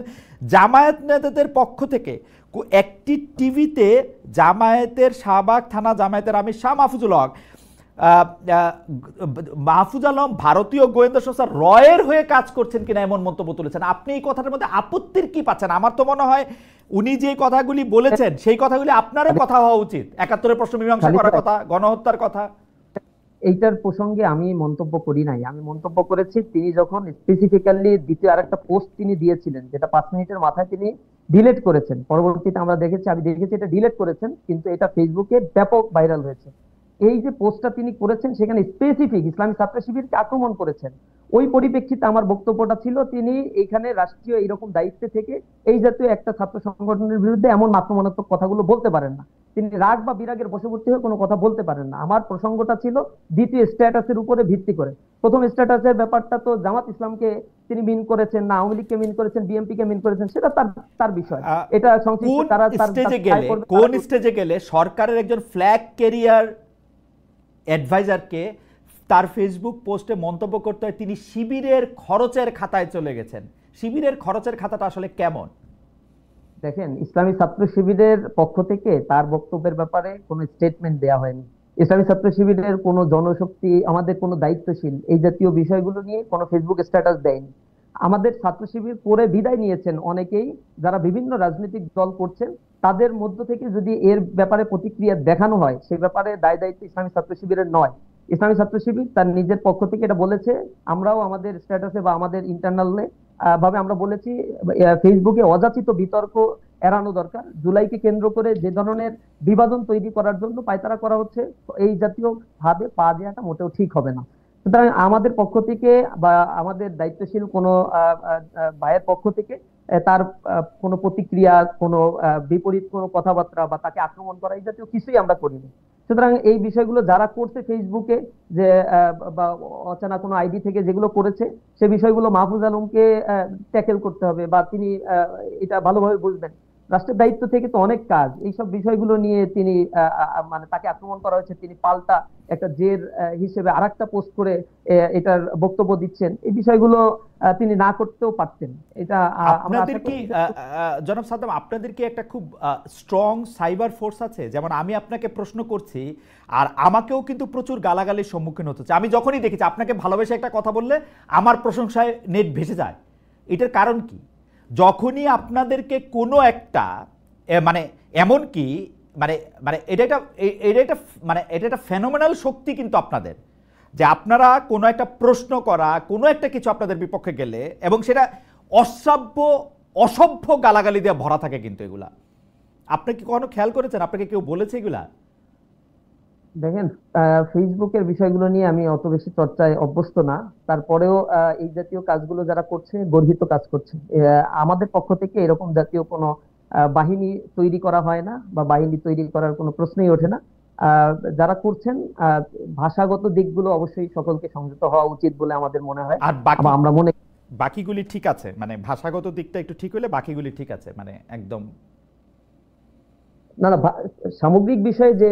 জামায়াত নেতাদের পক্ষ থেকে একটি টিভিতে জামায়াতের শাহবাগ থানা জামায়াতের আমির শাহ মাহফুজ আলম ভারতীয় গোয়েন্দা সংস্থা রয়ের হয়ে কাজ করছেন কিনা এমন মন্তব্য তুলেছেন। আপনি এই কথাটার মধ্যে আপত্তির কি পাচ্ছেন? আমার তো মনে হয় উনি যে কথাগুলি বলেছেন সেই কথাগুলি আপনারও কথা হওয়া উচিত, ৭১-এর প্রশ্ন মীমাংসা করার কথা, গণহত্যার কথা। এইটার প্রসঙ্গে আমি মন্তব্য করি নাই, আমি মন্তব্য করেছি তিনি যখন স্পেসিফিক্যালি দ্বিতীয় আরেকটা পোস্ট তিনি দিয়েছিলেন, যেটা 5 মিনিটের মাথায় তিনি ডিলিট করেছেন, পরবর্তীতে আমি দেখেছি এটা ডিলিট করেছেন, কিন্তু এটা ফেসবুকে ব্যাপক ভাইরাল হয়েছে। এই যে পোস্টটা তিনি করেছেন সেখানে স্পেসিফিক ইসলামী ছাত্র শিবিরকে আক্রমণ করেছেন। ওই পরিপ্রেক্ষিতে আমার বক্তব্যটা ছিল তিনি এখানে রাষ্ট্রীয় এইরকম দায়িত্বে থেকে এই জাতীয় একটা ছাত্র সংগঠনের বিরুদ্ধে এমন আক্রমণাত্মক কথাগুলো বলতে পারেন না, তিনি রাগ বা বিরাগের বশবর্তী হয়ে কোনো কথা বলতে পারেন না। আমার প্রসঙ্গটা ছিল দ্বিতীয় স্ট্যাটাসের উপরে ভিত্তি করে। প্রথম স্ট্যাটাসের ব্যাপারটা তো জামাত ইসলামকে তিনি মিন করেছেন না আওয়ামী লীগকে মিন করেছেন, বিএনপি কে মিন করেছেন, সেটা তার বিষয়। এটা সংশ্লিষ্ট তারা কোন স্টেজে গেলে সরকারের একজন ফ্ল্যাগ ক্যারিয়ার অ্যাডভাইজারকে তার ফেসবুক পোস্টে মন্তব্য করতে হয় তিনি শিবিরের খরচের খাতায় চলে গেছেন। শিবিরের খরচের খাতাটা আসলে কেমন? দেখেন, ইসলামী ছাত্র শিবিরের পক্ষ থেকে তার বক্তব্যের ব্যাপারে কোনো স্টেটমেন্ট দেওয়া হয়নি। ইসলামী ছাত্র শিবিরের কোনো জনশক্তি, আমাদের কোনো দায়িত্বশীল এই জাতীয় বিষয়গুলো নিয়ে কোনো ফেসবুক স্ট্যাটাস দেয়নি। আমাদের ছাত্র শিবির করে বিদায় নিয়েছেন অনেকেই যারা বিভিন্ন রাজনৈতিক দল করছেন, তাদের মধ্য থেকে যদি এর ব্যাপারে প্রতিক্রিয়া দেখানো হয় সেই ব্যাপারে দায় দায়িত্ব ইসলামী ছাত্র শিবিরের নয়। ইসলামী ছাত্র শিবির তার নিজের পক্ষ থেকে এটা বলেছে, আমরাও আমাদের স্ট্যাটাসে বা আমাদের ইন্টারনালে ভাবে আমরা বলেছি ফেসবুকে অযাচিত বিতর্ক এড়ানো দরকার। জুলাইকে কেন্দ্র করে যে ধরনের বিভাজন তৈরি করার জন্য পায়তারা করা হচ্ছে, এই জাতীয় ভাবে পা দেওয়াটা মোটেও ঠিক হবে না। সুতরাং আমাদের পক্ষ থেকে বা আমাদের দায়িত্বশীল কোনো ভাইয়ের পক্ষ থেকে তার কোনো প্রতিক্রিয়া, কোনো বিপরীত কোনো কথাবার্তা বা তাকে আক্রমণ করা, এই জাতীয় কিছুই আমরা করিনি। সুতরাং এই বিষয়গুলো যারা করছে ফেসবুকে, যে বা অচেনা কোনো আইডি থেকে যেগুলো করেছে, সে বিষয়গুলো মাহফুজ আলমকে ট্যাকেল করতে হবে, বা তিনি এটা ভালোভাবে বুঝবেন। রাষ্ট্রের দায়িত্ব থেকে তো অনেক কাজ, এইসব বিষয়গুলো নিয়ে তিনি মানে তাকে আক্রমণ করা হয়েছে, তিনি পাল্টা একটা জের হিসেবে আরেকটা পোস্ট করে এটার বক্তব্য দিচ্ছেন। এই বিষয়গুলো তিনি না করতেও পারতেন। এটা আমরা আশা আপনাদের কি করি জনাব সাদ্দাম, আপনাদের কি একটা খুব স্ট্রং সাইবার ফোর্স আছে? যেমন আমি আপনাকে প্রশ্ন করছি, আর আমাকেও কিন্তু প্রচুর গালাগালির সম্মুখীন হতে হচ্ছে। আমি যখনই দেখেছি আপনাকে ভালোবেসে একটা কথা বললে আমার প্রশংসায় নেট ভেসে যায়। এটার কারণ কি? যখনই আপনাদেরকে কোনো একটা মানে এমন কি মানে মানে এটা একটা মানে এটা একটা ফেনোমেনাল শক্তি কিন্তু আপনাদের, যে আপনারা কোনো একটা প্রশ্ন করা, কোনো একটা কিছু আপনাদের বিপক্ষে গেলে, এবং সেটা অসভ্য গালাগালি দিয়ে ভরা থাকে কিন্তু এগুলা। আপনি কি কখনো খেয়াল করেছেন? আপনাকে কেউ বলেছে এগুলা? দেখেন, ফেসবুকের বিষয়গুলো নিয়ে আমি অত বেশি চর্চায় অভ্যস্ত না। তারপরেও এই জাতীয় কাজগুলো যারা করছে গর্হিত কাজ করছে। আমাদের পক্ষ থেকে এরকম জাতীয় কোনো বাহিনী তৈরি করা হয় না, বা বাহিনী তৈরি করার কোনো প্রশ্নই ওঠে না। যারা করছেন ভাষাগত দিকগুলো অবশ্যই সকলকে সংযত হওয়া উচিত বলে আমাদের মনে হয়। আর আমরা মনে বাকিগুলি ঠিক আছে, মানে ভাষাগত দিকটা একটু ঠিক হলে বাকিগুলি ঠিক আছে, মানে একদম না না সামগ্রিক বিষয়ে যে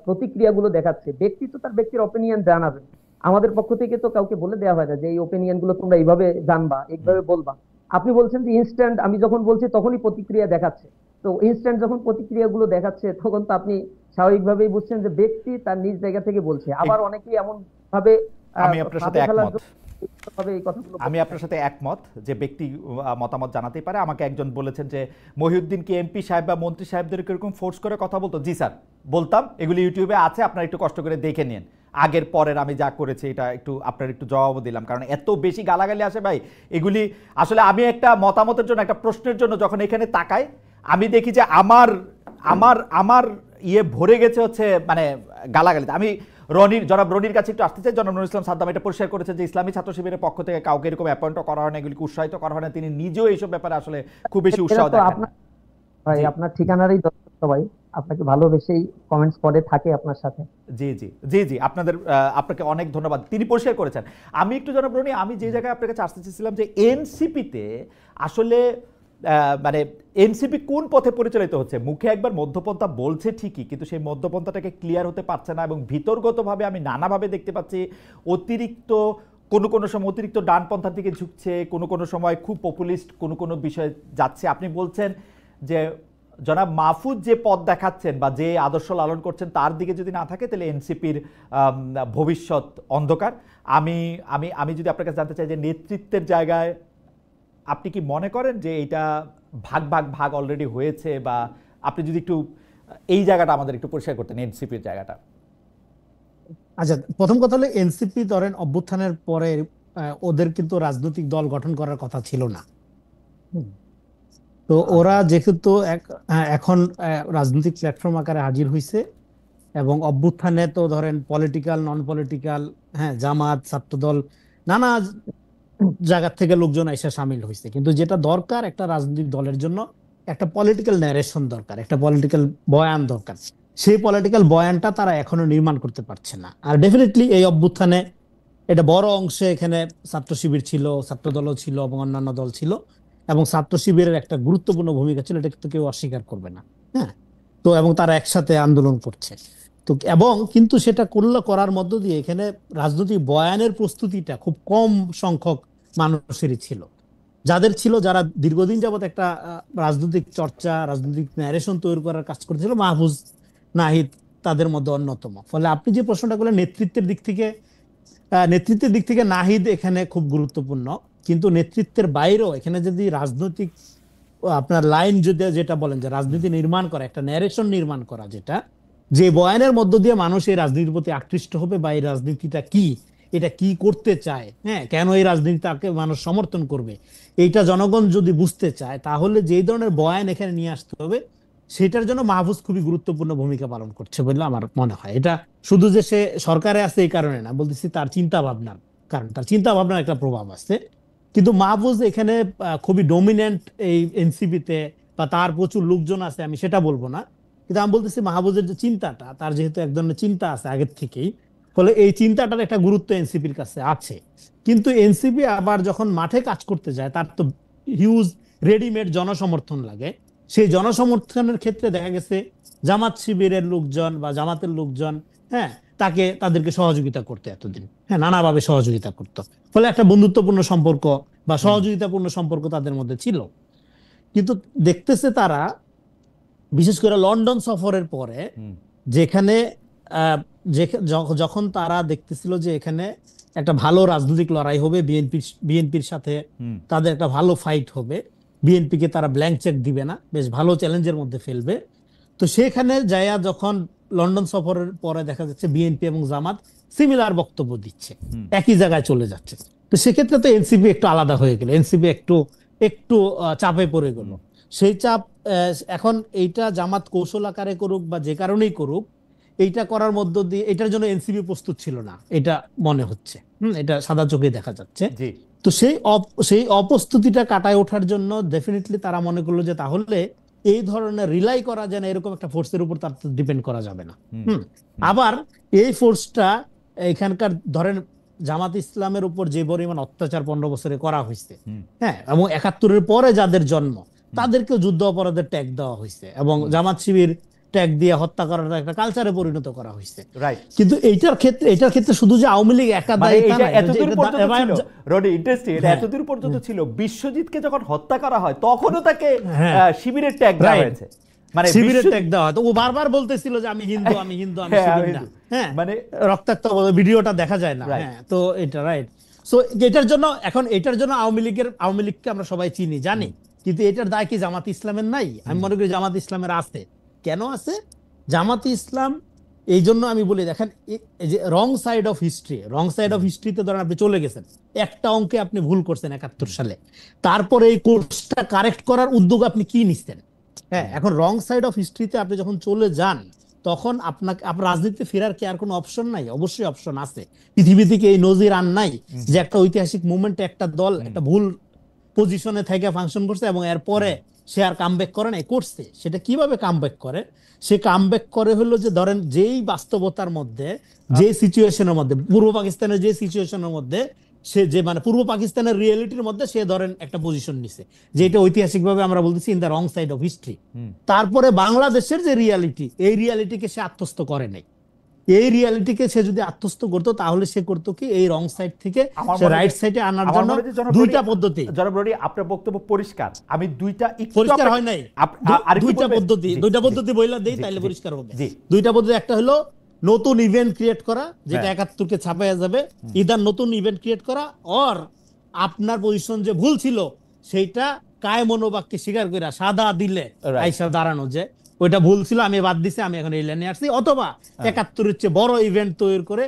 প্রতিক্রিয়াগুলো দেখাচ্ছে, ব্যক্তি তো তার ব্যক্তির অপিনিয়ন জানাবে। আমাদের পক্ষ থেকে তো কাউকে বলে দেওয়া হয় না যে এই অপিনিয়ন গুলো তোমরা এইভাবে জানবা, এইভাবে বলবা। আপনি বলছেন যে ইনস্ট্যান্ট, আমি যখন বলছি তখনই প্রতিক্রিয়া দেখাচ্ছে। তো ইনস্ট্যান্ট যখন প্রতিক্রিয়াগুলো দেখাচ্ছে, তখন তো আপনি স্বাভাবিকভাবেই বুঝছেন যে ব্যক্তি তার নিজ জায়গা থেকে বলছে। আবার অনেকেই এমন ভাবে আমি আপনার সাথে একমত। এই কথাগুলো আমি আপনার সাথে একমত যে ব্যক্তি মতামত জানাতেই পারে। আমাকে একজন বলেছেন যে মহিউদ্দিন কি এমপি সাহেব বা মন্ত্রী সাহেবদের এরকম ফোর্স করে কথা বলতো? জি স্যার, বলতাম। এগুলি ইউটিউবে আছে, আপনারা একটু কষ্ট করে দেখে নিন। আগের পরের আমি যা করেছি এটা একটু আপনার একটু জবাবও দিলাম, কারণ এত বেশি গালাগালি আসে ভাই। এগুলি আসলে আমি একটা মতামতের জন্য, একটা প্রশ্নের জন্য যখন এখানে তাকাই, আমি দেখি যে আমার আমার আমার ইয়ে ভরে গেছে হচ্ছে মানে গালাগালিতে। আমি জনাব রনির কাছে একটু আসতে চাই। জনাব নুরুল ইসলাম সাদ্দাম এটা পরিষ্কার করেছে যে ইসলামী ছাত্র শিবিরের পক্ষ থেকে কাউকে এরকম অ্যাপয়েন্ট করা হয় না, এগুলিকে উৎসাহিত করা হয় না। তিনি নিজেও এইসব ব্যাপারে আসলে খুব বেশি উৎসাহ দেখান না। ভাই আপনার ঠিকানারই দর্শক সবাই আপনাকে ভালোবেসেই কমেন্টস করে থাকে আপনার সাথে। জি জি জি জি আপনাকে অনেক ধন্যবাদ, তিনি পরিষ্কার করেছেন। আমি একটু জনাব রনি, আমি যে জায়গায় আপনার কাছে আসতে চেয়েছিলাম যে এনসিপিতে আসলে মানে এনসিপি কোন পথে পরিচালিত হচ্ছে? মুখে একবার মধ্যপন্থা বলছে ঠিকই, কিন্তু সেই মধ্যপন্থাটাকে ক্লিয়ার হতে পারছে না, এবং ভিতরগতভাবে আমি নানাভাবে দেখতে পাচ্ছি অতিরিক্ত কোনো সময় অতিরিক্ত ডানপন্থার দিকে ঝুঁকছে, কোনো সময় খুব পপুলিস্ট কোনো বিষয়ে যাচ্ছে। আপনি বলছেন যে জনাব মাহফুজ যে পথ দেখাচ্ছেন বা যে আদর্শ লালন করছেন তার দিকে যদি না থাকে তাহলে এনসিপির ভবিষ্যৎ অন্ধকার। আমি আমি আমি যদি আপনার কাছে জানতে চাই যে নেতৃত্বের জায়গায় আপনি কি মনে করেন যে এটা ভাগ অলরেডি হয়েছে, বা আপনি যদি একটু এই জায়গাটা আমাদের একটু পরিষ্কার করতেন, এনসিপির জায়গাটা। আচ্ছা, প্রথম কথা হলো এনসিপি ধরেন অভ্যুত্থানের পরে ওদের কিন্তু রাজনৈতিক দল গঠন করার কথা ছিল না। তো ওরা যেহেতু এখন রাজনৈতিক প্ল্যাটফর্ম আকারে হাজির হয়েছে, এবং অভ্যুত্থানে তো ধরেন পলিটিক্যাল নন পলিটিক্যাল, হ্যাঁ, জামাত, ছাত্রদল, নানা জায়গা থেকে লোকজন এসে সামিল হয়েছে। কিন্তু যেটা দরকার একটা রাজনৈতিক দলের জন্য, একটা পলিটিক্যাল ন্যারেশন দরকার, একটা পলিটিক্যাল বয়ান দরকার। সেই পলিটিক্যাল বয়ানটা তারা এখনো নির্মাণ করতে পারছে না। আর ডেফিনেটলি এই অভ্যুত্থানে এটা বড় অংশে এখানে ছাত্র শিবির ছিল, ছাত্রদলও ছিল, এবং অন্যান্য দল ছিল, এবং ছাত্র শিবিরের একটা গুরুত্বপূর্ণ ভূমিকা ছিল, এটা কিন্তু কেউ অস্বীকার করবে না। হ্যাঁ, তো এবং তারা একসাথে আন্দোলন করছে। তো এবং কিন্তু সেটা করার মধ্য দিয়ে এখানে রাজনৈতিক বয়ানের প্রস্তুতিটা খুব কম সংখ্যক মানুষেরই ছিল। যাদের ছিল, যারা দীর্ঘদিন যাবত একটা রাজনৈতিক চর্চা, রাজনৈতিক ন্যারেশন তৈরি করার কাজ করেছিল, মাহফুজ, নাহিদ তাদের মধ্যে অন্যতম। ফলে আপনি যে প্রশ্নটা করলেন নেতৃত্বের দিক থেকে নাহিদ এখানে খুব গুরুত্বপূর্ণ, কিন্তু নেতৃত্বের বাইরেও এখানে যদি রাজনৈতিক আপনার লাইন যেটা বলেন যে রাজনীতি নির্মাণ করা, একটা ন্যারেশন নির্মাণ করা, যেটা যে বয়ানের মধ্য দিয়ে মানুষ এই রাজনীতির প্রতি আকৃষ্ট হবে বা এই রাজনীতিটা কি এটা কি করতে চায়, হ্যাঁ, কেন এই রাজনীতি তাকে মানুষ সমর্থন করবে, এইটা জনগণ যদি বুঝতে চায় তাহলে যেই ধরনের বয়ান এখানে নিয়ে আসতে হবে, সেটার জন্য মাহফুজ খুবই গুরুত্বপূর্ণ ভূমিকা পালন করছে বলে আমার মনে হয়। এটা শুধু যে সে সরকারে আছে এই কারণে না, বলতেছি তার চিন্তা ভাবনার কারণ, তার চিন্তা ভাবনার একটা প্রভাব আছে। কিন্তু মাহফুজ এখানে খুবই ডমিনেন্ট এই এনসিপিতে, বা তার প্রচুর লোকজন আছে আমি সেটা বলবো না, কিন্তু আমি বলতেছি মাহফুজের যে চিন্তাটা, তার যেহেতু এক ধরনের চিন্তা আছে আগের থেকেই, ফলে এই চিন্তাটার একটা গুরুত্ব এনসিপির কাছে আছে। কিন্তু এনসিপি আবার যখন মাঠে কাজ করতে যায় তার তো হিউজ রেডিমেড জনসমর্থন লাগে। সেই জনসমর্থনের ক্ষেত্রে দেখা গেছে জামাত শিবিরের লোকজন বা জামাতের লোকজন, হ্যাঁ, তাদেরকে সহযোগিতা করতে এতদিন, হ্যাঁ, নানাভাবে সহযোগিতা করতো, ফলে একটা বন্ধুত্বপূর্ণ সম্পর্ক বা সহযোগিতাপূর্ণ সম্পর্ক তাদের মধ্যে ছিল। কিন্তু দেখতেছে তারা, বিশেষ করে লন্ডন সফরের পরে, যেখানে যখন তারা দেখতেছিল যে এখানে একটা ভালো রাজনৈতিক লড়াই হবে, বিএনপির সাথে তাদের একটা ভালো ফাইট হবে, বিএনপিকে তারা ব্ল্যাঙ্ক চেক দিবে না, বেশ ভালো চ্যালেঞ্জের মধ্যে ফেলবে। তো সেখানে যাইয়া যখন লন্ডন সফরের পরে দেখা যাচ্ছে বিএনপি এবং জামাত সিমিলার বক্তব্য দিচ্ছে, একই জায়গায় চলে যাচ্ছে, তো সেক্ষেত্রে তো এনসিপি একটু আলাদা হয়ে গেল, এনসিপি একটু চাপে পড়ে গেল। সেই চাপ এখন এইটা জামাত কৌশল আকারে করুক বা যে কারণেই করুক, এইটা করার মধ্য দিয়ে এটার জন্য এনসিপি প্রস্তুত ছিল না, এটা মনে হচ্ছে, এটা সাদা চোখে দেখা যাচ্ছে। তো সেই অপ্রস্তুতিটা কাটায় ওঠার জন্য ডেফিনেটলি তারা মনে করলো যে তাহলে এই ধরনের রিলাই করা যায় না, এরকম একটা ফোর্সের উপর তার ডিপেন্ড করা যাবে না। আবার এই ফোর্সটা এখানকার ধরেন জামাত ইসলামের উপর যে পরিমাণ অত্যাচার 15 বছরে করা হয়েছে, হ্যাঁ, এবং 71-এর পরে যাদের জন্ম তাদেরকেও যুদ্ধ অপরাধের ট্যাগ দেওয়া হয়েছে, এবং জামাত শিবির ট্যাগ দিয়ে হত্যা করার একটা কালচারে পরিণত করা হয়েছে। কিন্তু এইটার ক্ষেত্রে শুধু যে আওয়ামী লীগ একা দায়ী তা না। এতদূর পর্যন্ত ছিল বিশ্বজিৎকে যখন হত্যা করা হয় তখনও তাকে শিবিরের ট্যাগ দেওয়া হয়েছে, মানে শিবিরের ট্যাগ দেওয়া হয়। তো ও বারবার বলতেছিল যে আমি হিন্দু, আমি হিন্দু, আমি শিবির না, হ্যাঁ, মানে রক্তাক্ত ভিডিওটা দেখা যায় না, হ্যাঁ, তো এটা রাইট। সো এটার জন্য আওয়ামী লীগকে আমরা সবাই চিনি জানি, কিন্তু এটার দায় কি জামাত ইসলামের নাই? আমি মনে করি জামাত ইসলামের আছে। কেন আছে? জামাত ইসলাম এই জন্য আমি বলি, দেখেন এই যে রং সাইড অফ হিস্ট্রিতে ধরেন আপনি চলে গেছেন, একটা অঙ্কে আপনি ভুল করছেন 71 সালে, তারপরে এই কোর্সটা কারেক্ট করার উদ্যোগ আপনি কি নিচ্ছেন? হ্যাঁ, এখন রং সাইড অফ হিস্ট্রিতে আপনি যখন চলে যান তখন আপনার রাজনীতিতে ফেরার কি আর কোনো অপশন নাই? অবশ্যই অপশন আছে। পৃথিবী থেকে এই নজির আর নাই যে একটা ঐতিহাসিক মুভমেন্টে একটা দল একটা ভুল পজিশনে থেকে ফাংশন করছে এবং এরপরে সে আর কামব্যাক করে নাই, করছে। সেটা কিভাবে কামব্যাক করে? সে কামব্যাক করে হলো যে ধরেন যেই বাস্তবতার মধ্যে, যে সিচুয়েশনের মধ্যে, পূর্ব পাকিস্তানের যে সিচুয়েশনের মধ্যে সে যে মানে পূর্ব পাকিস্তানের রিয়েলিটির মধ্যে সে ধরেন একটা পজিশন নিছে, যে এটা ঐতিহাসিকভাবে আমরা বলতেছি in the wrong side of history. তারপরে বাংলাদেশের যে রিয়ালিটি, এই রিয়ালিটিকে সে আত্মস্থ করে নাই। এই রিয়ালিটিকে সে যদি আত্মস্থ করতো তাহলে সে করতো কি, এই রং সাইড থেকে রাইট সাইডে আনার জন্য দুইটা পদ্ধতি। জনাব রনি, আপনার বক্তব্য পরিষ্কার। আমি পরিষ্কার হয় নাই, দুইটা পদ্ধতি বইলা দেই তাইলে পরিষ্কার হবে। দুইটা পদ্ধতি, একটা হলো নতুন ইভেন্ট ক্রিয়েট করা, যেটা 71-কে ছাপাইয়া যাবে, ইদার নতুন ইভেন্ট ক্রিয়েট করা, অর আপনার পজিশন যে ভুল ছিল সেইটা কায় মনোবাক্যে স্বীকার করে সাদা দিলে আইসা দাঁড়ানো, যে ওইটা ভুল ছিল, আমি বাদ দিছি, আমি এখন এই লাইনে আসছি। অথবা 71-এর চেয়ে বড় ইভেন্ট তৈরি করে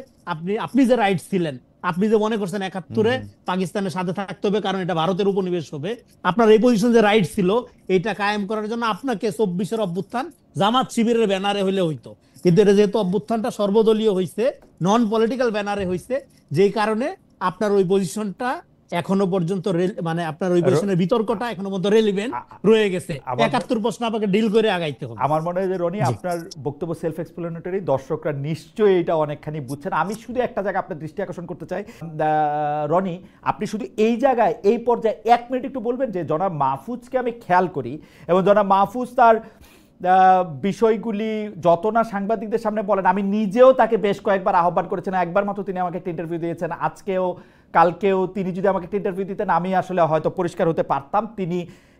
আপনি যে রাইট ছিলেন, আপনি যে মনে করছেন 71-এ পাকিস্তানের সাথে থাকতে হবে কারণ এটা ভারতের উপনিবেশ হবে, আপনার এই পজিশন যে রাইট ছিল এটা কায়েম করার জন্য আপনাকে 24-এর অভ্যুত্থান জামাত শিবিরের ব্যানারে হইলে হইতো। কিন্তু এটা যেহেতু অভ্যুত্থানটা সর্বদলীয় হয়েছে, নন পলিটিক্যাল ব্যানারে হয়েছে, যেই কারণে আপনার ওই পজিশনটা এখনো পর্যন্ত মানে আপনার ওই পজিশনের বিতর্কটা এখনো পর্যন্ত রেলিভেন্ট রয়ে গেছে। 71 প্রশ্ন আপনাকে ডিল করে আগাইতে হবে। আমার মনে হয় যে রনি, আপনার বক্তব্য সেলফ এক্সপ্লেনেটরি, দর্শকরা নিশ্চয়ই এটা অনেকখানি বুঝছেন। আমি শুধু একটা জায়গা আপনার দৃষ্টি আকর্ষণ করতে চাই। রনি, আপনি শুধু এই জায়গায় এই পর্যায়ে 1 মিনিট একটু বলবেন যে জনাব মাহফুজকে আমি খেয়াল করি এবং জনাব মাহফুজ তার বিষয়গুলি যত না সাংবাদিকদের সামনে বলেন, আমি নিজেও তাকে বেশ কয়েকবার আহ্বান করেছেন, একবার মাত্র তিনি আমাকে একটা ইন্টারভিউ দিয়েছেন, আজকেও কালকেও তিনি যদি আমাকে একটা ইন্টারভিউ দিতেন আমি আসলে হয়তো পরিষ্কার হতে পারতাম।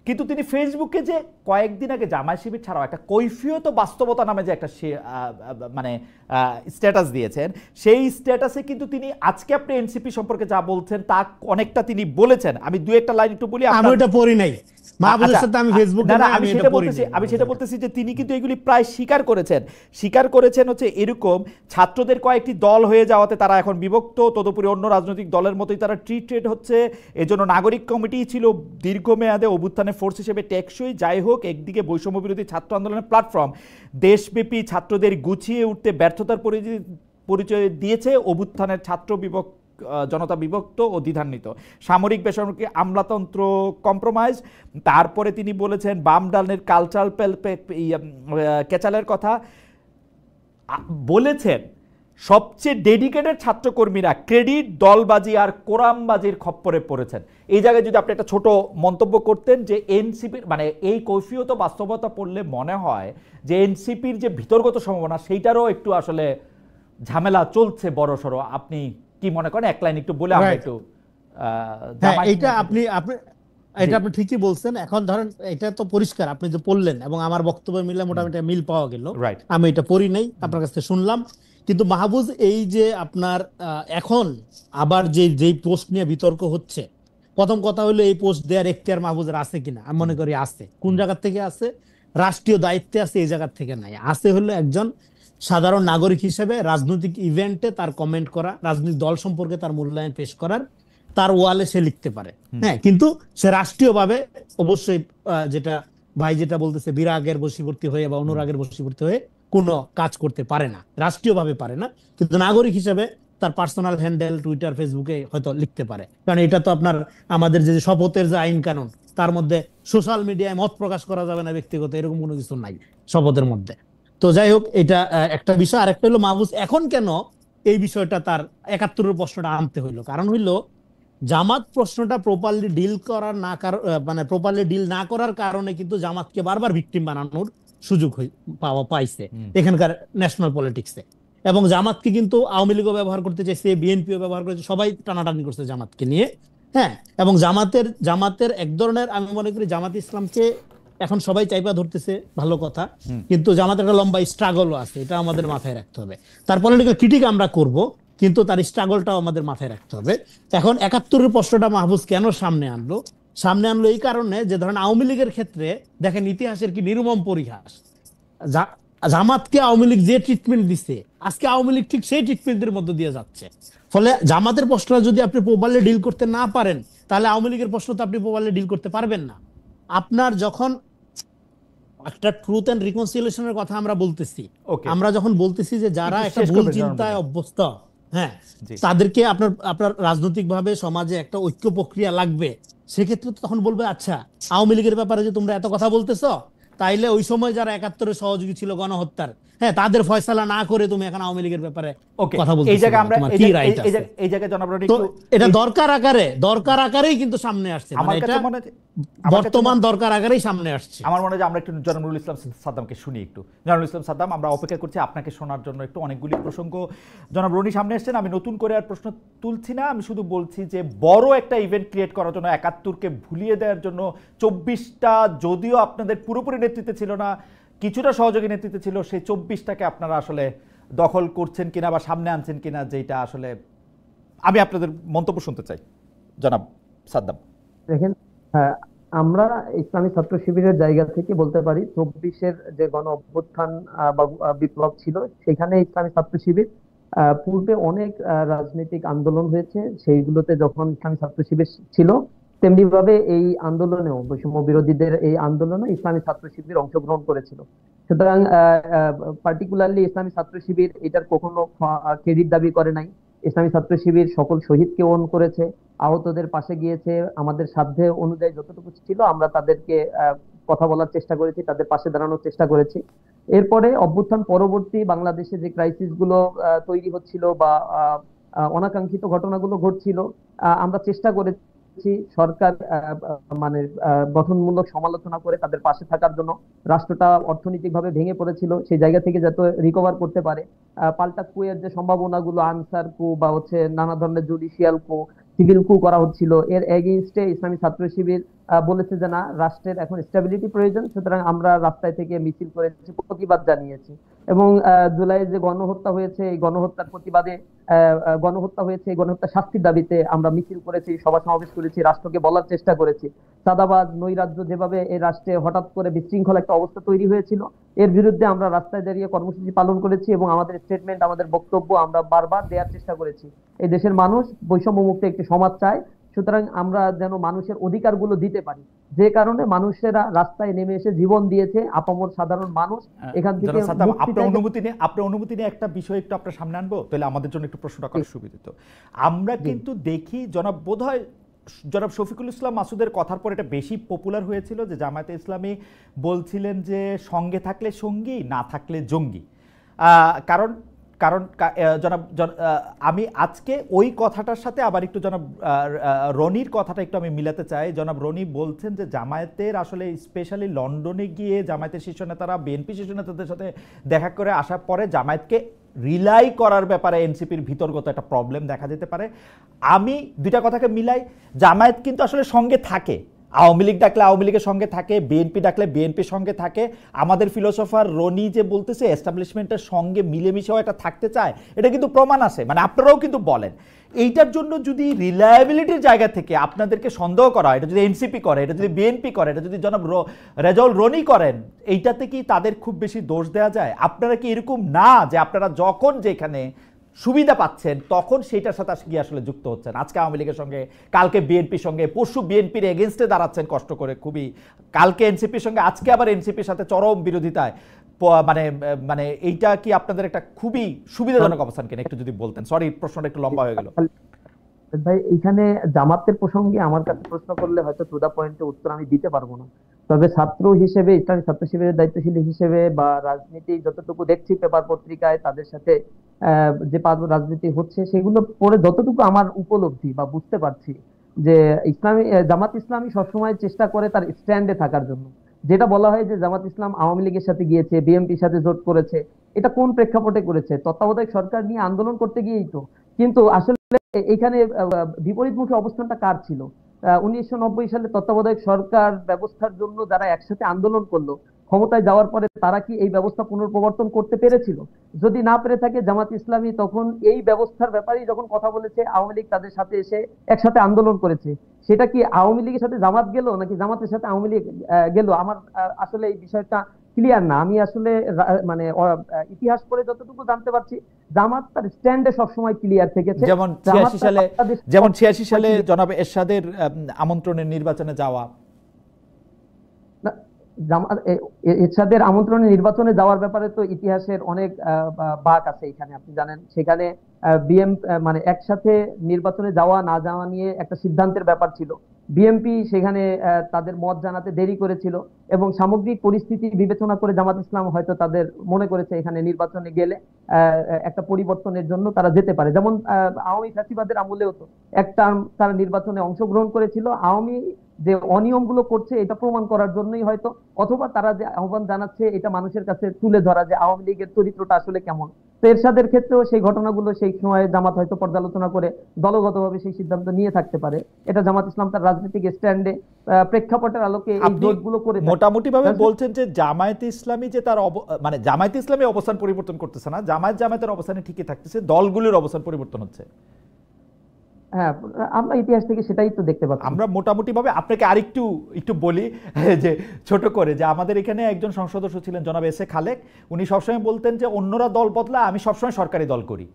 কিন্তু তিনি ফেসবুকে যে কয়েকদিন আগে জামায়াত শিবির ছাড়াও একটা কৈফিয়ত বাস্তবতা নামে যে একটা মানে স্ট্যাটাস দিয়েছেন, সেই স্ট্যাটাসে কিন্তু তিনি আজকে আপনি এনসিপি সম্পর্কে যা বলছেন তা অনেকটা তিনি বলেছেন। আমি 2-1টা লাইন একটু বলি। আমি ওটা পড়ি নাই, মাহফুজের আচ্ছা, সাথে আমি ফেসবুকে না না, নাই, আমি এটা সেটা পড়ি বলতেছি, নাই আমি সেটা মাহফুজের কথা। বলতেছি যে তিনি কিন্তু এগুলি প্রায় স্বীকার করেছেন হচ্ছে এরকম ছাত্রদের কয়েকটি দল হয়ে যাওয়াতে তারা এখন বিভক্ত, তদুপরি অন্য রাজনৈতিক দলের মতোই তারা ট্রিটেড হচ্ছে। এজন্য নাগরিক কমিটি ছিল দীর্ঘমেয়াদে অভ্যুত্থানের ফোর্স হিসেবে টেকসই। যাই হোক, একদিকে বৈষম্য বিরোধী ছাত্র আন্দোলনের প্ল্যাটফর্ম দেশব্যাপী ছাত্রদের গুছিয়ে উঠতে ব্যর্থতার পরিচয় দিয়েছে। অভ্যুত্থানের ছাত্র জনতা বিভক্ত ও দ্বিধান্বিত, সামরিক বেসামরিক আমলাতন্ত্র কম্প্রোমাইজ। তারপরে তিনি বলেছেন বাম ডালের কালচারাল কেচালের কথা বলেছেন। সবচেয়ে ডেডিকেটেড ছাত্রকর্মীরা ক্রেডিট দলবাজি আর কোরামবাজির খপ্পরে পড়েছেন। এই জায়গায় যদি আপনি একটা ছোট মন্তব্য করতেন যে এনসিপির মানে এই কৈফিয়ত বাস্তবতা পড়লে মনে হয় যে এনসিপির যে ভিতরগত সম্ভাবনা সেইটারও একটু আসলে ঝামেলা চলছে বড় সড়ো। আপনি কি মনে করেন, এক লাইন একটু বলে আমরা একটু হ্যাঁ, এটা আপনি ঠিকই বলছেন। এখন ধরেন এটা তো পরিষ্কার আপনি যে বললেন, এবং আমার বক্তব্য মিলে মোটামুটি মিল পাওয়া গেল। রাইট। আমি এটা পড়ি নাই, আপনার কাছ থেকে শুনলাম। কিন্তু মাহফুজ এই যে আপনার এখন আবার যেই পোস্ট নিয়ে বিতর্ক হচ্ছে, প্রথম কথা হলো এই পোস্ট দেওয়ার এখতিয়ার মাহফুজের আছে কিনা। আমি মনে করি আছে। কোন জায়গা থেকে আছে? রাষ্ট্রীয় দায়িত্বে আছে, এই জায়গা থেকে নাই। আছে হলো একজন সাধারণ নাগরিক হিসেবে রাজনৈতিক ইভেন্টে তার কমেন্ট করা, রাজনৈতিক দল সম্পর্কে তার মূল্যায়ন পেশ করার, তার ওয়ালে সে লিখতে পারে। হ্যাঁ, কিন্তু সে রাষ্ট্রীয়ভাবে অবশ্যই যেটা ভাই যেটা বলতেছে বিরাগের বশীবর্তী হয়ে বা অনুরাগের বশীবর্তী হয়ে কোনো কাজ করতে পারে না, রাষ্ট্রীয়ভাবে পারে না। কিন্তু নাগরিক হিসেবে তার পার্সোনাল হ্যান্ডেল টুইটার ফেসবুকে হয়তো লিখতে পারে। কারণ এটা তো আপনার আমাদের যে শপথের যে আইন কানুন, তার মধ্যে সোশ্যাল মিডিয়ায় মত প্রকাশ করা যাবে না ব্যক্তিগত, এরকম কোনো কিছু নাই শপথের মধ্যে। তো যাই হোক, এটা একটা বিষয়। আরেকটা হলো মাহফুজ এখন কেন এই বিষয়টা তার ৭১-এর প্রশ্নটা আনতে হইলো, কারণ হইলো জামাত প্রশ্নটা প্রপারলি ডিল করার না মানে প্রপারলি ডিল না করার কারণে কিন্তু জামাতকে বারবার ভিকটিম বানানোর সুযোগ পাইছে এখানকার ন্যাশনাল পলিটিক্সে। এবং জামাতকে কিন্তু আওয়ামী লীগও ব্যবহার করতে চাইছে, বিএনপিও ব্যবহার করেছে, সবাই টানাটানি করছে জামাতকে নিয়ে। হ্যাঁ, এবং জামাতের এক ধরনের, আমি মনে করি জামাত ইসলামকে এখন সবাই চাইপা ধরতেছে, ভালো কথা, কিন্তু জামাতের একটা লম্বা স্ট্রাগলও আছে, এটা আমাদের মাথায় রাখতে হবে। তার পলিটিক্যাল ক্রিটিক আমরা করব, কিন্তু তার স্ট্রাগলটাও আমাদের মাথায় রাখতে হবে। এখন ৭১-এর প্রশ্নটা মাহফুজ কেন সামনে আনলো এই কারণে যে ধরেন আওয়ামী লীগের ক্ষেত্রে দেখেন ইতিহাসের কি নির্মম পরিহাস। জামাতকে আওয়ামী লীগ যে ট্রিটমেন্ট দিচ্ছে, আজকে আওয়ামী লীগ ঠিক সেই ট্রিটমেন্টের মধ্যে দিয়ে যাচ্ছে। ফলে জামাতের প্রশ্নটা যদি আপনি প্রপারলি ডিল করতে না পারেন, তাহলে আওয়ামী লীগের প্রশ্ন তো আপনি প্রপারলি ডিল করতে পারবেন না। আপনার যখন একটা ট্রুথ এন্ড রিকনসিলিয়েশনের কথা আমরা বলতেছি, আমরা যখন বলতেছি যে যারা একটা ভুল চিন্তায় অভ্যস্ত, হ্যাঁ, তাদেরকে আপনার রাজনৈতিক ভাবে সমাজে একটা ঐক্য প্রক্রিয়া লাগবে, সেক্ষেত্রে তখন বলবে আচ্ছা আওয়ামী লীগের ব্যাপারে যে তোমরা এত কথা বলতেছো, তাইলে ওই সময় যারা ৭১-এর সহযোগী ছিল গণহত্যার, হ্যাঁ, তাদের ফয়সালা না করে তুমি এখন আওয়ামী লীগের ব্যাপারে কথা বলতেছো। এই জায়গায় জনাব রনি এটা দরকার আকারেই কিন্তু সামনে আসছে, মানে এটা বর্তমান দরকার আকারেই সামনে আসছে। আমার মনে হয় আমরা একটু জনাব নুরুল ইসলাম সাদ্দামকে শুনি একটু। জনাব নুরুল ইসলাম সাদ্দাম, আমরা অপেক্ষা করছি আপনাকে শোনার জন্য একটু। অনেকগুলি প্রসঙ্গ জনাব রনি সামনে এসেছেন, আমি নতুন করে আর প্রশ্ন তুলছি না, আমি শুধু বলছি যে বড় একটা ইভেন্ট ক্রিয়েট করার জন্য, ৭১-কে ভুলিয়ে দেওয়ার জন্য ২৪টা, যদিও আপনাদের পুরোপুরি নেতৃত্বে ছিল না, কিছুটা সহযোগী নেতৃত্বে ছিল, সেই ২৪টাকে আপনারা আসলে দখল করছেন কিনা বা সামনে আনছেন কিনা, যেটা আসলে আমি আপনাদের মন্তব্য শুনতে চাই। জনাব সাদ্দাম। দেখেন, আমরা ইসলামী ছাত্র শিবিরের জায়গা থেকে বলতে পারি ২৪-এর যে গণ অভ্যুত্থান বা বিপ্লব ছিল, সেখানে ইসলামী ছাত্র শিবির পূর্বে অনেক রাজনৈতিক আন্দোলন হয়েছে, সেইগুলোতে যখন ইসলামী ছাত্র শিবির ছিল, তেমনি ভাবে এই আন্দোলনেও, বৈষম্য বিরোধীদের এই আন্দোলনে ইসলামী ছাত্র শিবির অংশগ্রহণ করেছিল। সুতরাং পার্টিকুলারলি ইসলামী ছাত্র শিবির এটার কখনো ক্রেডিট দাবি করে নাই। ইসলামী ছাত্র শিবির সকল শহীদকে ওন করেছে, আহতদের পাশে গিয়েছে, আমাদের সাধ্য অনুযায়ী যতটুকু ছিল আমরা তাদেরকে কথা বলার চেষ্টা করেছি, তাদের পাশে দাঁড়ানোর চেষ্টা করেছি। এরপরে অভ্যুত্থান পরবর্তী বাংলাদেশে যে ক্রাইসিস গুলো তৈরি হচ্ছিল বা অনাকাঙ্ক্ষিত ঘটনাগুলো ঘটছিল, আমরা চেষ্টা করেছি সরকার মানে গঠনমূলক সমালোচনা করে তাদের পাশে থাকার জন্য। রাষ্ট্রটা অর্থনৈতিকভাবে ভেঙে পড়েছিল, সেই জায়গা থেকে যাতে রিকভার করতে পারে, পাল্টা কুয়ের যে সম্ভাবনাগুলো, আনসার কু বা নানা ধরনের জুডিশিয়াল কু, সিভিল কু করা হচ্ছিল, এর এগেইনস্টে ইসলামী ছাত্র শিবির বলেছে যে না, রাষ্ট্রের এখন স্টেবিলিটি প্রয়োজন, সুতরাং আমরা রাস্তায় থেকে মিছিল করেছি, প্রতিবাদ জানিয়েছি। এবং জুলাই যে গণহত্যা হয়েছে, এই গণহত্যার প্রতিবাদে গণহত্যা হয়েছে, এই গণহত্যা শাস্তির দাবিতে আমরা মিছিল করেছি, সভা সমাবেশ করেছি, রাষ্ট্রকে বলার চেষ্টা করেছি চাঁদাবাজ নৈরাজ্য যেভাবে এই রাষ্ট্রে হঠাৎ করে বিশৃঙ্খল একটা অবস্থা তৈরি হয়েছিল, এর বিরুদ্ধে আমরা রাস্তায় দাঁড়িয়ে কর্মসূচি পালন করেছি এবং আমাদের স্টেটমেন্ট, আমাদের বক্তব্য আমরা বারবার দেওয়ার চেষ্টা করেছি। এই দেশের মানুষ বৈষম্য মুক্ত একটি সমাজ চায়, সুতরাং আমরা যেন মানুষের অধিকারগুলো দিতে পারি, যে কারণে মানুষেরা রাস্তায় নেমে এসে জীবন দিয়েছে, আপামর সাধারণ মানুষ এখান থেকে আপনার অনুমতি নিয়ে একটা বিষয় একটু আপনার সামনে আনবো, তাহলে আমাদের জন্য একটু প্রশ্নটা করার সুবিধা হতো। আমরা কিন্তু দেখি জনাব শফিকুল ইসলাম মাসুদের কথার পর এটা বেশি পপুলার হয়েছিল যে জামায়াতে ইসলামী বলছিলেন যে সঙ্গে থাকলে সঙ্গী, না থাকলে জঙ্গি। কারণ কারণ আমি আজকে ওই কথাটার সাথে আবার একটু জনাব রনির কথাটা একটু আমি মিলাতে চাই। জনাব রনি বলছেন যে জামায়াতের আসলে স্পেশালি লন্ডনে গিয়ে জামায়াতের শীর্ষ নেতারা বিএনপি শীর্ষ নেতাদের সাথে দেখা করে আসার পরে জামায়াতকে রিলাই করার ব্যাপারে এনসিপির ভিতরগত একটা প্রবলেম দেখা যেতে পারে। আমি দুইটা কথাকে মিলাই, জামায়াত কিন্তু আসলে সঙ্গে থাকে, আওয়ামী লীগ ডাকলে আওয়ামী লীগের সঙ্গে থাকে, বিএনপি ডাকলে বিএনপির সঙ্গে থাকে। আমাদের ফিলোসফার রনি যে বলতেছে এস্টাবলিশমেন্টের সঙ্গে মিলেমিশেও একটা থাকতে চায়, এটা কিন্তু প্রমাণ আছে, মানে আপনারাও কিন্তু বলেন। এইটার জন্য যদি রিলায়েবিলিটির জায়গা থেকে আপনাদেরকে সন্দেহ করা হয়, এটা যদি এনসিপি করে, এটা যদি বিএনপি করে, এটা যদি জনাব রেজাউল রনি করেন, এইটাতে কি তাদের খুব বেশি দোষ দেওয়া যায়? আপনারা কি এরকম না যে আপনারা যখন যেখানে সুবিধা পাচ্ছেন তখন সেটার সাথে গিয়ে আসলে যুক্ত হচ্ছেন? আজকে আওয়ামী লীগের সঙ্গে, কালকে বিএনপির সঙ্গে, পরশু বিএনপির এগেনস্টে দাঁড়াচ্ছেন কষ্ট করে খুবই, কালকে এনসিপির সঙ্গে, আজকে আবার এনসিপির সাথে চরম বিরোধিতায়। মানে মানে এইটা কি আপনাদের একটা খুবই সুবিধাজনক অবস্থান কিনা একটু যদি বলতেন। সরি, প্রশ্নটা একটু লম্বা হয়ে গেল ভাই। এখানে জামাতের প্রসঙ্গে আমার কাছে প্রশ্ন করলে হয়তো টু দা পয়েন্টে উত্তর আমি দিতে পারবো না, তবে ছাত্র হিসেবে, ইসলামী ছাত্র শিবিরের দায়িত্বশীল হিসেবে বা রাজনীতি যতটুকু দেখছি পেপার পত্রিকায় তাদের সাথে যে রাজনীতি হচ্ছে, সেগুলো পরে যতটুকু আমার উপলব্ধি বা বুঝতে পারছি যে জামাত ইসলামী সবসময় চেষ্টা করে তার স্ট্যান্ডে থাকার জন্য। যেটা বলা হয় যে জামাত ইসলাম আওয়ামী লীগের সাথে গিয়েছে, বিএনপির সাথে জোট করেছে, এটা কোন প্রেক্ষাপটে করেছে? তত্ত্বাবধায়ক সরকার নিয়ে আন্দোলন করতে গিয়েই তো। কিন্তু আসলে এখানে বিপরীতমুখী অবস্থানটা কার ছিল? 1990 সালে তত্ত্বাবধায়ক সরকার ব্যবস্থার জন্য যারা একসাথে আন্দোলন করলো, ক্ষমতায় যাওয়ার পরে তারা কি এই ব্যবস্থা পুনর্প্রবর্তন করতে পেরেছিল? যদি না পেরে থাকে, জামাত ইসলামী তখন এই ব্যবস্থার ব্যাপারেই যখন কথা বলেছে, আওয়ামী লীগ তাদের সাথে এসে একসাথে আন্দোলন করেছে। সেটা কি আওয়ামী লীগের সাথে জামাত গেল নাকি জামাতের সাথে আওয়ামী লীগ গেল? আমার আসলে এই বিষয়টা ক্লিয়ার না। আমি আসলে মানে ইতিহাস পড়ে যতটুকু জানতে পারছি, জামাত তার স্ট্যান্ডে সবসময় ক্লিয়ার থেকেছে। যেমন 86 সালে জনাব এরশাদের আমন্ত্রণের নির্বাচনে যাওয়া, এরশাদের আমন্ত্রণে নির্বাচনে যাওয়ার ব্যাপারে তো ইতিহাসের অনেক বাঁক আছে এখানে, আপনি জানেন। সেখানে মানে একসাথে নির্বাচনে যাওয়া না যাওয়া নিয়ে একটা সিদ্ধান্তের ব্যাপার ছিল। বিএনপি সেখানে তাদের মত জানাতে দেরি করেছিল এবং সামগ্রিক পরিস্থিতি বিবেচনা করে জামাত ইসলাম হয়তো তাদের মনে করেছে এখানে নির্বাচনে গেলে একটা পরিবর্তনের জন্য তারা যেতে পারে। যেমন আওয়ামী ফ্যাসিবাদের আমলেও তো একটা তারা নির্বাচনে অংশগ্রহণ করেছিল, আওয়ামী যে অনিয়মগুলো করছে এটা প্রমাণ করার জন্যই হয়তো, অথবা তারা যে আহ্বান জানাচ্ছে এটা মানুষের কাছে তুলে ধরা যে আওয়ামী লীগের চরিত্রটা আসলে কেমন। তো এরশাদের ক্ষেত্রেও সেই ঘটনাগুলো সেই সময় জামাত হয়তো পর্যালোচনা করে দলগতভাবে সেই সিদ্ধান্ত নিয়ে থাকতে পারে। এটা জামাত ইসলাম তার রাজনৈতিক স্ট্যান্ডে প্রেক্ষাপটের আলোকে এই জোটগুলো করে মোটামুটি ভাবে বলছেন যে জামায়াতে ইসলামী যে তার মানে জামায়াতে ইসলামী অবস্থান পরিবর্তন করতেছে না, জামায়াতের অবস্থানে ঠিকই থাকতেছে, দলগুলোর অবস্থান পরিবর্তন হচ্ছে। হ্যাঁ, আমরা ইতিহাস থেকে সেটাই তো দেখতে পাচ্ছি। আমরা মোটামুটি ভাবে আপনাকে আরেকটু বলি যে ছোট করে, যে আমাদের এখানে একজন সংসদ সদস্য ছিলেন জনাব এস এ খালেক, উনি সবসময় বলতেন যে অন্যরা দল বদলায়, আমি সবসময় সরকারি দল করি।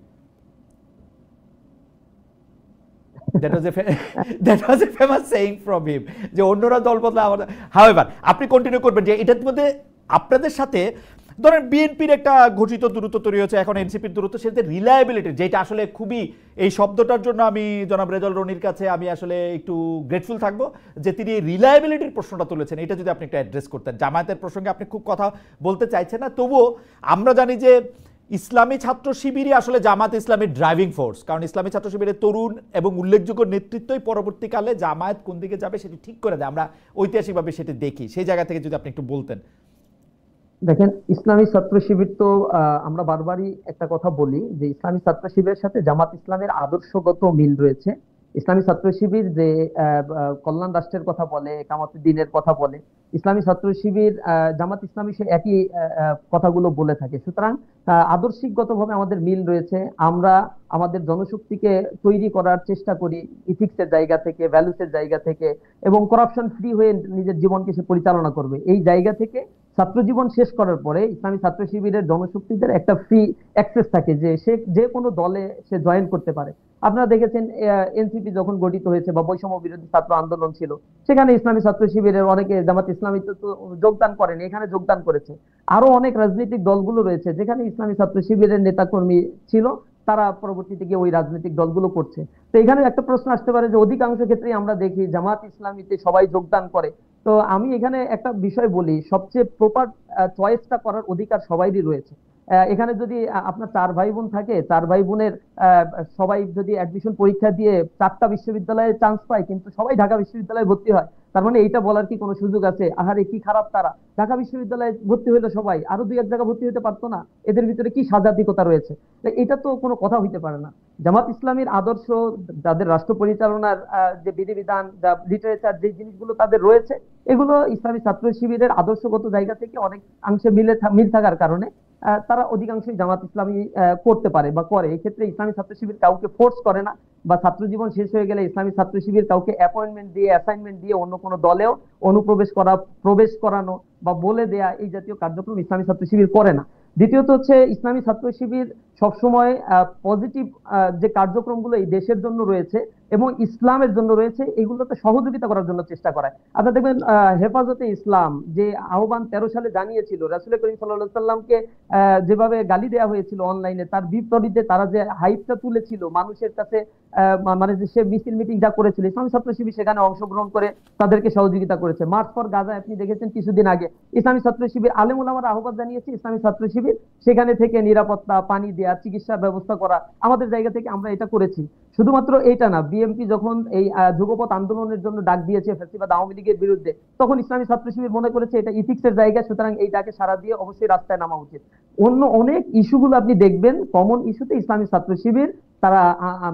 That was a famous saying from him, যে অন্যরা দল বদলায় আমার। However, আপনি কন্টিনিউ করবেন যে এটার মধ্যে আপনাদের সাথে ধরেন বিএনপির একটা ঘোষিত দূরত্ব তৈরি হচ্ছে, এখন এনসিপির দূরত্ব, সেটা রিলায়েবিলিটি, যেটা আসলে খুবই, এই শব্দটার জন্য আমি জনাব রেজাউল রনির কাছে আমি আসলে একটু গ্রেটফুল থাকবো যে তিনি রিলায়েবিলিটির প্রশ্নটা তুলেছেন। এটা যদি আপনি একটু অ্যাড্রেস করতেন। জামায়াতের প্রসঙ্গে আপনি খুব কথা বলতে চাইছেন না, তবুও আমরা জানি যে ইসলামী ছাত্র শিবিরই আসলে জামাত ইসলামের ড্রাইভিং ফোর্স, কারণ ইসলামী ছাত্র শিবিরের তরুণ এবং উল্লেখযোগ্য নেতৃত্বই পরবর্তীকালে জামায়াত কোন দিকে যাবে সেটি ঠিক করে দেয়। আমরা ঐতিহাসিকভাবে সেটি দেখি। সেই জায়গা থেকে যদি আপনি একটু বলতেন। দেখেন, ইসলামী ছাত্র শিবির তো আমরা বারবারই একটা কথা বলি যে ইসলামী ছাত্র শিবিরের সাথে জামাত ইসলামের আদর্শগত মিল রয়েছে। ইসলামী ছাত্র শিবির যে কল্যাণ রাষ্ট্রের কথা বলে, একামতে দ্বীনের কথা বলে, ইসলামী ছাত্র শিবির জামাত ইসলামী সে একই কথাগুলো বলে থাকে। সুতরাং আদর্শিকগতভাবে আমাদের মিল রয়েছে। আমরা আমাদের জনশক্তিকে তৈরি করার চেষ্টা করি ইথিক্সের জায়গা থেকে, ভ্যালুসের জায়গা থেকে, এবং করাপশন ফ্রি হয়ে নিজের জীবনকে সে পরিচালনা করবে। এই জায়গা থেকে ছাত্র জীবন শেষ করার পরে ইসলামী ছাত্র শিবিরের জনশক্তিদের একটা ফ্রি অ্যাক্সেস থাকে যে সে যে কোনো দলে সে জয়েন করতে পারে। আপনারা দেখেছেন এনসিপি যখন গঠিত হয়েছে বা বৈষম্য বিরোধী ছাত্র আন্দোলন ছিল, সেখানে ইসলামী ছাত্র শিবিরের অনেকে, জামাত ইসলামী তো যোগদান করেনি, এখানে যোগদান করেছে। আরো অনেক রাজনৈতিক দলগুলো রয়েছে যেখানে ইসলামী ছাত্র শিবিরের নেতাকর্মী ছিল, তারা পরবর্তীতে গিয়ে ওই রাজনৈতিক দলগুলো করছে। তো এখানে একটা প্রশ্ন আসতে পারে যে অধিকাংশ ক্ষেত্রেই আমরা দেখি জামাত ইসলামীতে সবাই যোগদান করে। তো আমি এখানে একটা বিষয় বলি, সবচেয়ে প্রপার চয়েসটা করার অধিকার সবাইরই রয়েছে। এখানে যদি আপনার 4 ভাই বোন থাকে, 4 ভাই বোনের সবাই যদি অ্যাডমিশন পরীক্ষা দিয়ে 4টা বিশ্ববিদ্যালয়ে চান্স পায়, কিন্তু সবাই ঢাকা বিশ্ববিদ্যালয়ে ভর্তি হয়, তার মানে এইটা বলার কি কোনো সুযোগ আছে আহারে কি খারাপ তারা, ঢাকা বিশ্ববিদ্যালয়ে ভর্তি হইলে সবাই আরো 2-1 জায়গা ভর্তি হতে পারতো না, এদের ভিতরে কি সাজাতিকতা রয়েছে? তো এটা তো কোনো কথা হইতে পারে না। জামাত ইসলামীর আদর্শ, যাদের রাষ্ট্র পরিচালনার যে বিধিবিধান, যা লিটারেচার, যে জিনিসগুলো তাদের রয়েছে, এগুলো ইসলামী ছাত্র শিবিরের আদর্শগত জায়গা থেকে অনেক অংশে মিল থাকার কারণে তারা অধিকাংশই জামাত ইসলামী করতে পারে বা করে। এই ক্ষেত্রে ইসলামী ছাত্র শিবির কাউকে ফোর্স করে না, বা ছাত্র জীবন শেষ হয়ে গেলে ইসলামী ছাত্র শিবির কাউকে অ্যাপয়েন্টমেন্ট দিয়ে, অ্যাসাইনমেন্ট দিয়ে অন্য কোনো দলেও প্রবেশ করানো বা বলে দেয়া, এই জাতীয় কার্যক্রম ইসলামী ছাত্র শিবির করে না। দ্বিতীয়ত হচ্ছে, ইসলামী ছাত্র শিবির সবসময় পজিটিভ যে কার্যক্রমগুলো এই দেশের জন্য রয়েছে এবং ইসলামের জন্য রয়েছে, এগুলোতে সহযোগিতা করার জন্য চেষ্টা করায়। আপনারা দেখবেন হেফাজতে ইসলাম যে আহ্বান 13 সালে জানিয়েছিল, রাসূল করিম সাল্লাল্লাহু আলাইহি সাল্লামকে যেভাবে গালি দেওয়া হয়েছিল অনলাইনে, তার বিপরীতে তারা যে হাইপটা তুলেছিল মানুষের কাছে, মানে যে সে মিছিল মিটিং যা করেছিল, ইসলামী ছাত্র শিবির সেখানে অংশগ্রহণ করে তাদেরকে সহযোগিতা করেছে। মার্চ ফর গাজা আপনি দেখেছেন কিছুদিন আগে, ইসলামী ছাত্র শিবির আলেম ওলামার আহ্বান জানিয়েছে, ইসলামী ছাত্র শিবির সেখানে থেকে নিরাপত্তা, পানি দেওয়া, চিকিৎসার ব্যবস্থা করা, আমাদের জায়গা থেকে আমরা এটা করেছি। শুধুমাত্র এইটা না, বিএনপি যখন এই যুগপৎ আন্দোলনের জন্য ডাক দিয়েছে ফ্যাসিবাদ আওয়ামী লীগের বিরুদ্ধে, তখন ইসলামী ছাত্র শিবির মনে করেছে এটা ইথিক্সের জায়গা, সুতরাং এই ডাকে সাড়া দিয়ে অবশ্যই রাস্তায় নামা উচিত। অন্য অনেক ইস্যুগুলো আপনি দেখবেন, কমন ইস্যুতে ইসলামী ছাত্র শিবির তারা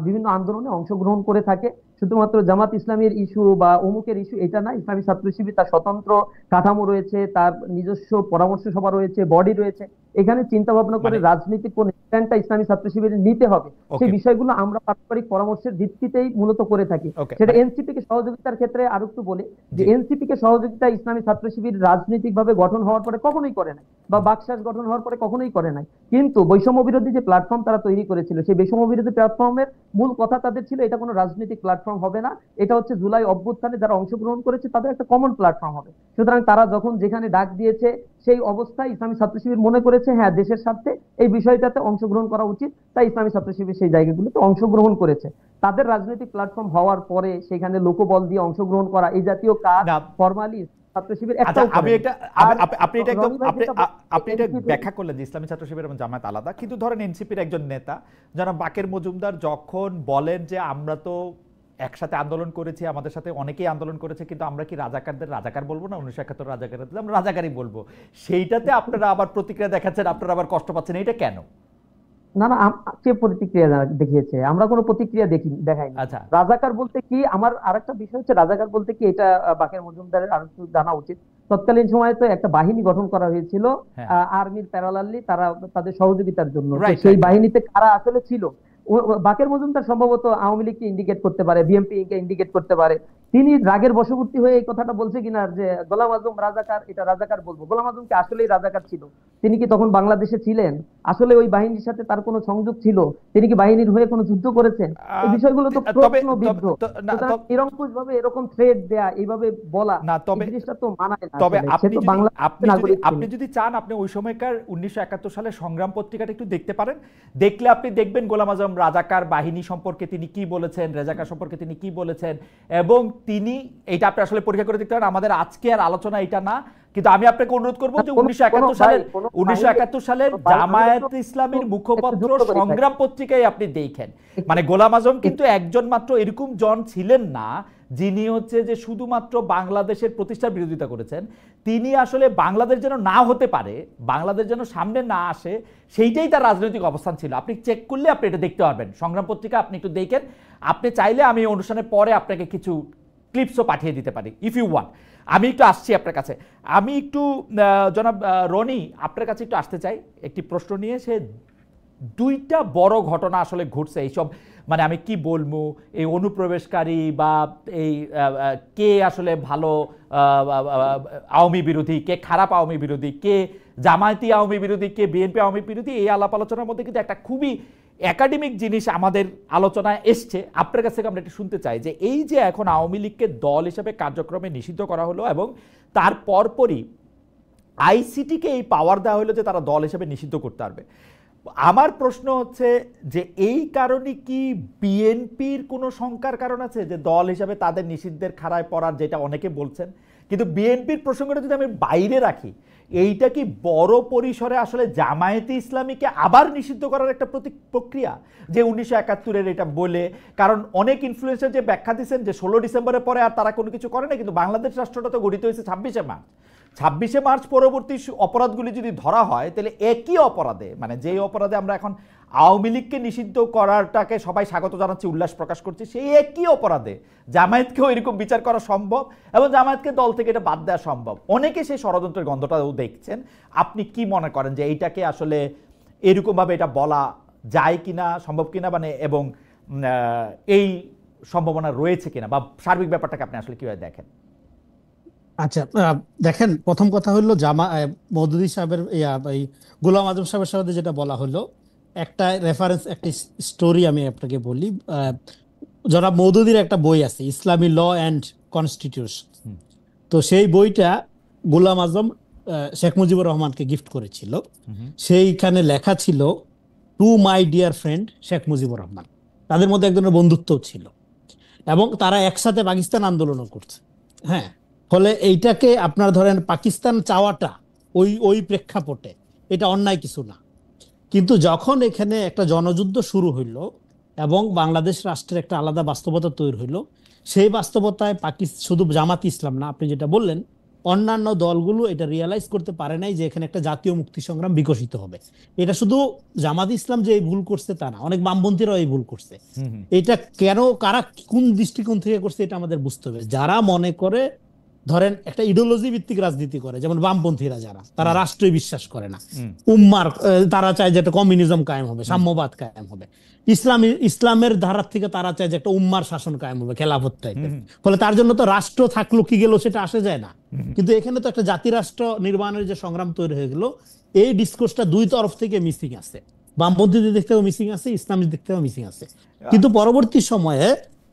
বিভিন্ন আন্দোলনে অংশগ্রহণ করে থাকে। শুধুমাত্র জামাত ইসলামীর ইস্যু বা অমুকের ইস্যু এটা না, ইসলামী ছাত্র শিবির তার স্বতন্ত্র কাঠামো রয়েছে, তার নিজস্ব পরামর্শ সভা রয়েছে, বডি রয়েছে। এখানে চিন্তা ভাবনা করে রাজনীতিক কোন স্ট্যান্ডটা ইসলামী ছাত্র শিবিরের নিতে হবে, সেই বিষয়গুলো আমরা পারস্পরিক পরামর্শের ভিত্তিতেই মূলত করে থাকি। সেটা এনসিপি কে সহযোগিতার ক্ষেত্রে আরো একটু বলি যে এনসিপি কে সহযোগিতা ইসলামী ছাত্র শিবির রাজনৈতিকভাবে গঠন হওয়ার পরে কখনোই করে নাই, বা বাকশাস গঠন হওয়ার পরে কখনোই করে নাই। কিন্তু বৈষম্য বিরোধী যে প্ল্যাটফর্ম তারা তৈরি করেছিল, সেই বৈষম্য বিরোধী প্ল্যাটফর্মের মূল কথা তাদের ছিল এটা কোনো রাজনৈতিক প্ল্যাটফর্ম হবে না, এটা হচ্ছে জুলাই অভ্যুত্থানে যারা অংশগ্রহণ করেছে তাদের একটা কমন প্ল্যাটফর্ম হবে। সুতরাং তারা যখন যেখানে ডাক দিয়েছে, সেই অবস্থায় ইসলামী ছাত্র শিবির মনে করেছে হ্যাঁ দেশের স্বার্থে এই বিষয়টাতে অংশগ্রহণ করা উচিত, তাই ইসলামী ছাত্র শিবির সেই জায়গাগুলোতে অংশগ্রহণ করেছে। তাদের রাজনৈতিক প্ল্যাটফর্ম হওয়ার পরে সেখানে লোকবল দিয়ে অংশগ্রহণ করা, এই জাতীয় কাজ ফরমালি ছাত্র শিবির আপনি এটা ব্যাখ্যা করলেন যে ইসলামী ছাত্র শিবির এবং জামায়াত আলাদা, কিন্তু ধরেন এনসিপির একজন নেতা যারা বাকের মজুমদার যখন বলেন যে আমরা তো একসাথে আন্দোলন করেছি, আমাদের সাথে অনেকেই আন্দোলন করেছে, কিন্তু আমরা কি রাজাকারদের রাজাকার বলবো না, 1971 রাজাকারদের আমরা রাজাকারই বলবো, সেইটাতে আপনারা আবার প্রতিক্রিয়া দেখাচ্ছেন, আপনারা আবার কষ্ট পাচ্ছেন, এটা কেন? না না, কে প্রতিক্রিয়া দেখিয়েছে? আমরা কোনো প্রতিক্রিয়া দেখাইনি। রাজাকার বলতে কি, আমার আরেকটা বিষয় হচ্ছে রাজাকার বলতে কি, এটা বাকের মজুমদারের আরো জানা উচিত। তৎকালীন সময়ে তো একটা বাহিনী গঠন করা হয়েছিল আর্মির প্যারালালি, তারা তাদের সহযোগিতার জন্য। সেই বাহিনীতে কারা আসলে ছিল, বাকের মজুমদার সম্ভবত আওয়ামী লীগকে ইন্ডিকেট করতে পারে, বিএনপি কে ইন্ডিকেট করতে পারে। তিনি রাগের বশবর্তী হয়ে এই কথাটা বলছে কিনা যে গোলাম আজম রাজাকার, এটা রাজাকার বলবো। গোলাম আজম কি আসলেই রাজাকার ছিল? তিনি কি তখন বাংলাদেশে ছিলেন? আসলে ওই বাহিনীর সাথে তার কোনো সংযোগ ছিল? তিনি কি বাহিনীর হয়ে কোনো যুদ্ধ করেছেন? এই বিষয়গুলো তো প্রশ্নবিদ্ধ। নিরঙ্কুশ ভাবে এরকম থ্রেট দেয়া, এইভাবে বলা, এই জিনিসটা তো মানায় না। তবে আপনি যদি চান, আপনি ওই সময়কার 1971 সালের সংগ্রাম পত্রিকাটা একটু দেখতে পারেন, দেখলে আপনি দেখবেন গোলাম আজম রাজাকার বাহিনী সম্পর্কে তিনি কি বলেছেন, রাজাকার সম্পর্কে তিনি কি বলেছেন, এবং তিনি এটা আপনি আসলে পরীক্ষা করে দেখতে পারেন। আমাদের আজকে আর আলোচনা এটা না, কিন্তু আমি আপনাকে অনুরোধ করবো যে 1971 সালের জামায়াত ইসলামীর মুখপত্র সংগ্রাম পত্রিকায় আপনি দেখেন, মানে গোলাম আজম কিন্তু একজন মাত্র এরকম জন ছিলেন না যিনি হচ্ছে যে শুধুমাত্র বাংলাদেশের প্রতিষ্ঠার বিরোধিতা করেছেন, তিনি আসলে বাংলাদেশ যেন না হতে পারে, বাংলাদেশ যেন সামনে না আসে, সেইটাই তার রাজনৈতিক অবস্থান ছিল। আপনি চেক করলে আপনি এটা দেখতে পারবেন, সংগ্রাম পত্রিকা আপনি একটু দেখেন। আপনি চাইলে আমি অনুষ্ঠানের পরে আপনাকে কিছু ক্লিপসও পাঠিয়ে দিতে পারি ইফ ইউ ওয়ান্ট। আমি একটু আসছি আপনার কাছে, আমি একটু জনাব রনি আপনার কাছে একটু আসতে চাই একটি প্রশ্ন নিয়ে। সে দুইটা বড় ঘটনা আসলে ঘটছে এইসব, মানে আমি কি বলবো, এই অনুপ্রবেশকারী বা এই কে আসলে ভালো আওয়ামী বিরোধী, কে খারাপ আওয়ামী বিরোধী, কে জামায়াতি আওয়ামী বিরোধী, কে বিএনপি আওয়ামী বিরোধী, এই আলাপ আলোচনার মধ্যে কিন্তু একটা খুবই একাডেমিক জিনিস আমাদের আলোচনায় এসছে। আপনার কাছ থেকে আমরা একটু শুনতে চাই যে এই যে এখন আওয়ামী লীগকে দল হিসেবে কার্যক্রমে নিষিদ্ধ করা হলো এবং তার পরপরই আইসিটিকে এই পাওয়ার দেওয়া হলো যে তারা দল হিসেবে নিষিদ্ধ করতে পারবে। আমার প্রশ্ন হচ্ছে যে এই কারণে কি বিএনপির কোনো শঙ্কার কারণ আছে যে দল হিসাবে তাদের নিষিদ্ধের খাড়ায় পড়ার, যেটা অনেকে বলছেন, কিন্তু বিএনপির প্রসঙ্গটা যদি আমি বাইরে রাখি, এইটা কি বড় পরিসরে আসলে জামায়াতে ইসলামীকে আবার নিষিদ্ধ করার একটা প্রক্রিয়া, যে 1971-এর এটা বলে? কারণ অনেক ইনফ্লুয়েন্সার যে ব্যাখ্যা দিচ্ছেন যে 16 ডিসেম্বরের পরে আর তারা কোনো কিছু করে না, কিন্তু বাংলাদেশ রাষ্ট্রটা তো গঠিত হয়েছে 26শে মার্চ। 26শে মার্চ পরবর্তী অপরাধগুলি যদি ধরা হয় তাহলে একই অপরাধে, মানে যেই অপরাধে আমরা এখন আওয়ামী লীগকে নিষিদ্ধ করাটাকে সবাই স্বাগত জানাচ্ছি, উল্লাস প্রকাশ করছি, সেই একই অপরাধে জামায়াতকেও এরকম বিচার করা সম্ভব এবং জামায়াতকে দল থেকে এটা বাদ দেওয়া সম্ভব। অনেকে সেই ষড়যন্ত্রের গন্ধটাও দেখছেন। আপনি কি মনে করেন যে এইটাকে আসলে এরকমভাবে এটা বলা যায় কিনা, সম্ভব কিনা, মানে এবং এই সম্ভাবনা রয়েছে কিনা, বা সার্বিক ব্যাপারটাকে আপনি আসলে কিভাবে দেখেন? আচ্ছা, দেখেন, প্রথম কথা হলো মওদুদী সাহেবের এই গোলাম আজম সাহেবের সাথে যেটা বলা হলো, একটা রেফারেন্স, একটা স্টোরি আমি আপনাকে বলি। জনাব মওদুদীর একটা বই আছে, ইসলামী ল অ্যান্ড কনস্টিটিউশন। তো সেই বইটা গোলাম আজম শেখ মুজিবুর রহমানকে গিফট করেছিল। সেইখানে লেখা ছিল, to my dear friend Sheikh Mujibur Rahman. তাদের মধ্যে এক ধরনের বন্ধুত্ব ছিল এবং তারা একসাথে পাকিস্তান আন্দোলনও করছে। হ্যাঁ, ফলে এইটাকে আপনার ধরেন পাকিস্তান চাওয়াটা ওই প্রেক্ষাপটে এটা অন্যায় কিছু না। কিন্তু যখন এখানে একটা জনযুদ্ধ শুরু হইল এবং বাংলাদেশ রাষ্ট্রের একটা আলাদা বাস্তবতা তৈরি হইল, সেই বাস্তবতায় শুধু জামাত ইসলাম না, আপনি যেটা বললেন, অন্যান্য দলগুলো এটা রিয়েলাইজ করতে পারে নাই যে এখানে একটা জাতীয় মুক্তি সংগ্রাম বিকশিত হবে। এটা শুধু জামাত ইসলাম যে এই ভুল করছে তা না, অনেক বামপন্থীরাও এই ভুল করছে। এটা কেন, কারা কোন দৃষ্টিকোণ থেকে করছে এটা আমাদের বুঝতে হবে। যারা মনে করে ধরেন একটা ইডিওলজি ভিত্তিক রাজনীতি করে, যেমন বামপন্থীরা, যারা তারা রাষ্ট্রে বিশ্বাস করে না, উম্মার, তারা চায় যে একটা কমিউনিজম কায়েম হবে, সাম্যবাদ কায়েম হবে। ইসলামের ধারা থেকে তারা চায় যে একটা উম্মার শাসন কায়েম হবে, খেলাফত টাইপের। ফলে তার জন্য তো রাষ্ট্র থাকলো কি গেল সেটা আসে যায় না। কিন্তু এখানে তো একটা জাতি রাষ্ট্র নির্মাণের যে সংগ্রাম তৈরি হয়ে গেল, এই ডিসকোর্সটা দুই তরফ থেকে মিসিং আছে। বামপন্থীদের দিক থেকেও মিসিং আছে, ইসলামের দিক থেকেও মিসিং আছে। কিন্তু পরবর্তী সময়ে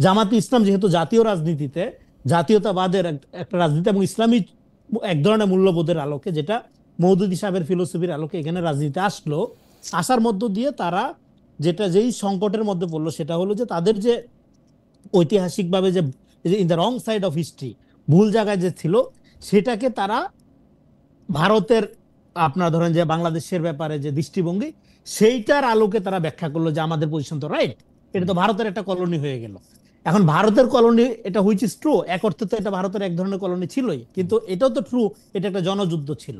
জামাতে ইসলাম যেহেতু জাতীয় রাজনীতিতে, জাতীয়তাবাদের একটা রাজনীতি এবং ইসলামী এক ধরনের মূল্যবোধের আলোকে, যেটা মওদুদী সাহেবের ফিলোসফির আলোকে এখানে রাজনীতি আসলো, আসার মধ্য দিয়ে তারা যেই সংকটের মধ্যে পড়লো সেটা হলো যে তাদের যে ঐতিহাসিকভাবে যে in the wrong side of history, ভুল জায়গায় যে ছিল, সেটাকে তারা ভারতের, আপনার ধরেন যে বাংলাদেশের ব্যাপারে যে দৃষ্টিভঙ্গি, সেইটার আলোকে তারা ব্যাখ্যা করলো যে আমাদের পজিশন তো রাইট, এটা তো ভারতের একটা কলোনি হয়ে গেল। এখন ভারতের কলোনি এটা হুইচ ইজ ট্রু, এক অর্থে তো এটা ভারতের এক ধরনের কলোনি ছিলই, কিন্তু এটাও তো ট্রু, এটা একটা জনযুদ্ধ ছিল।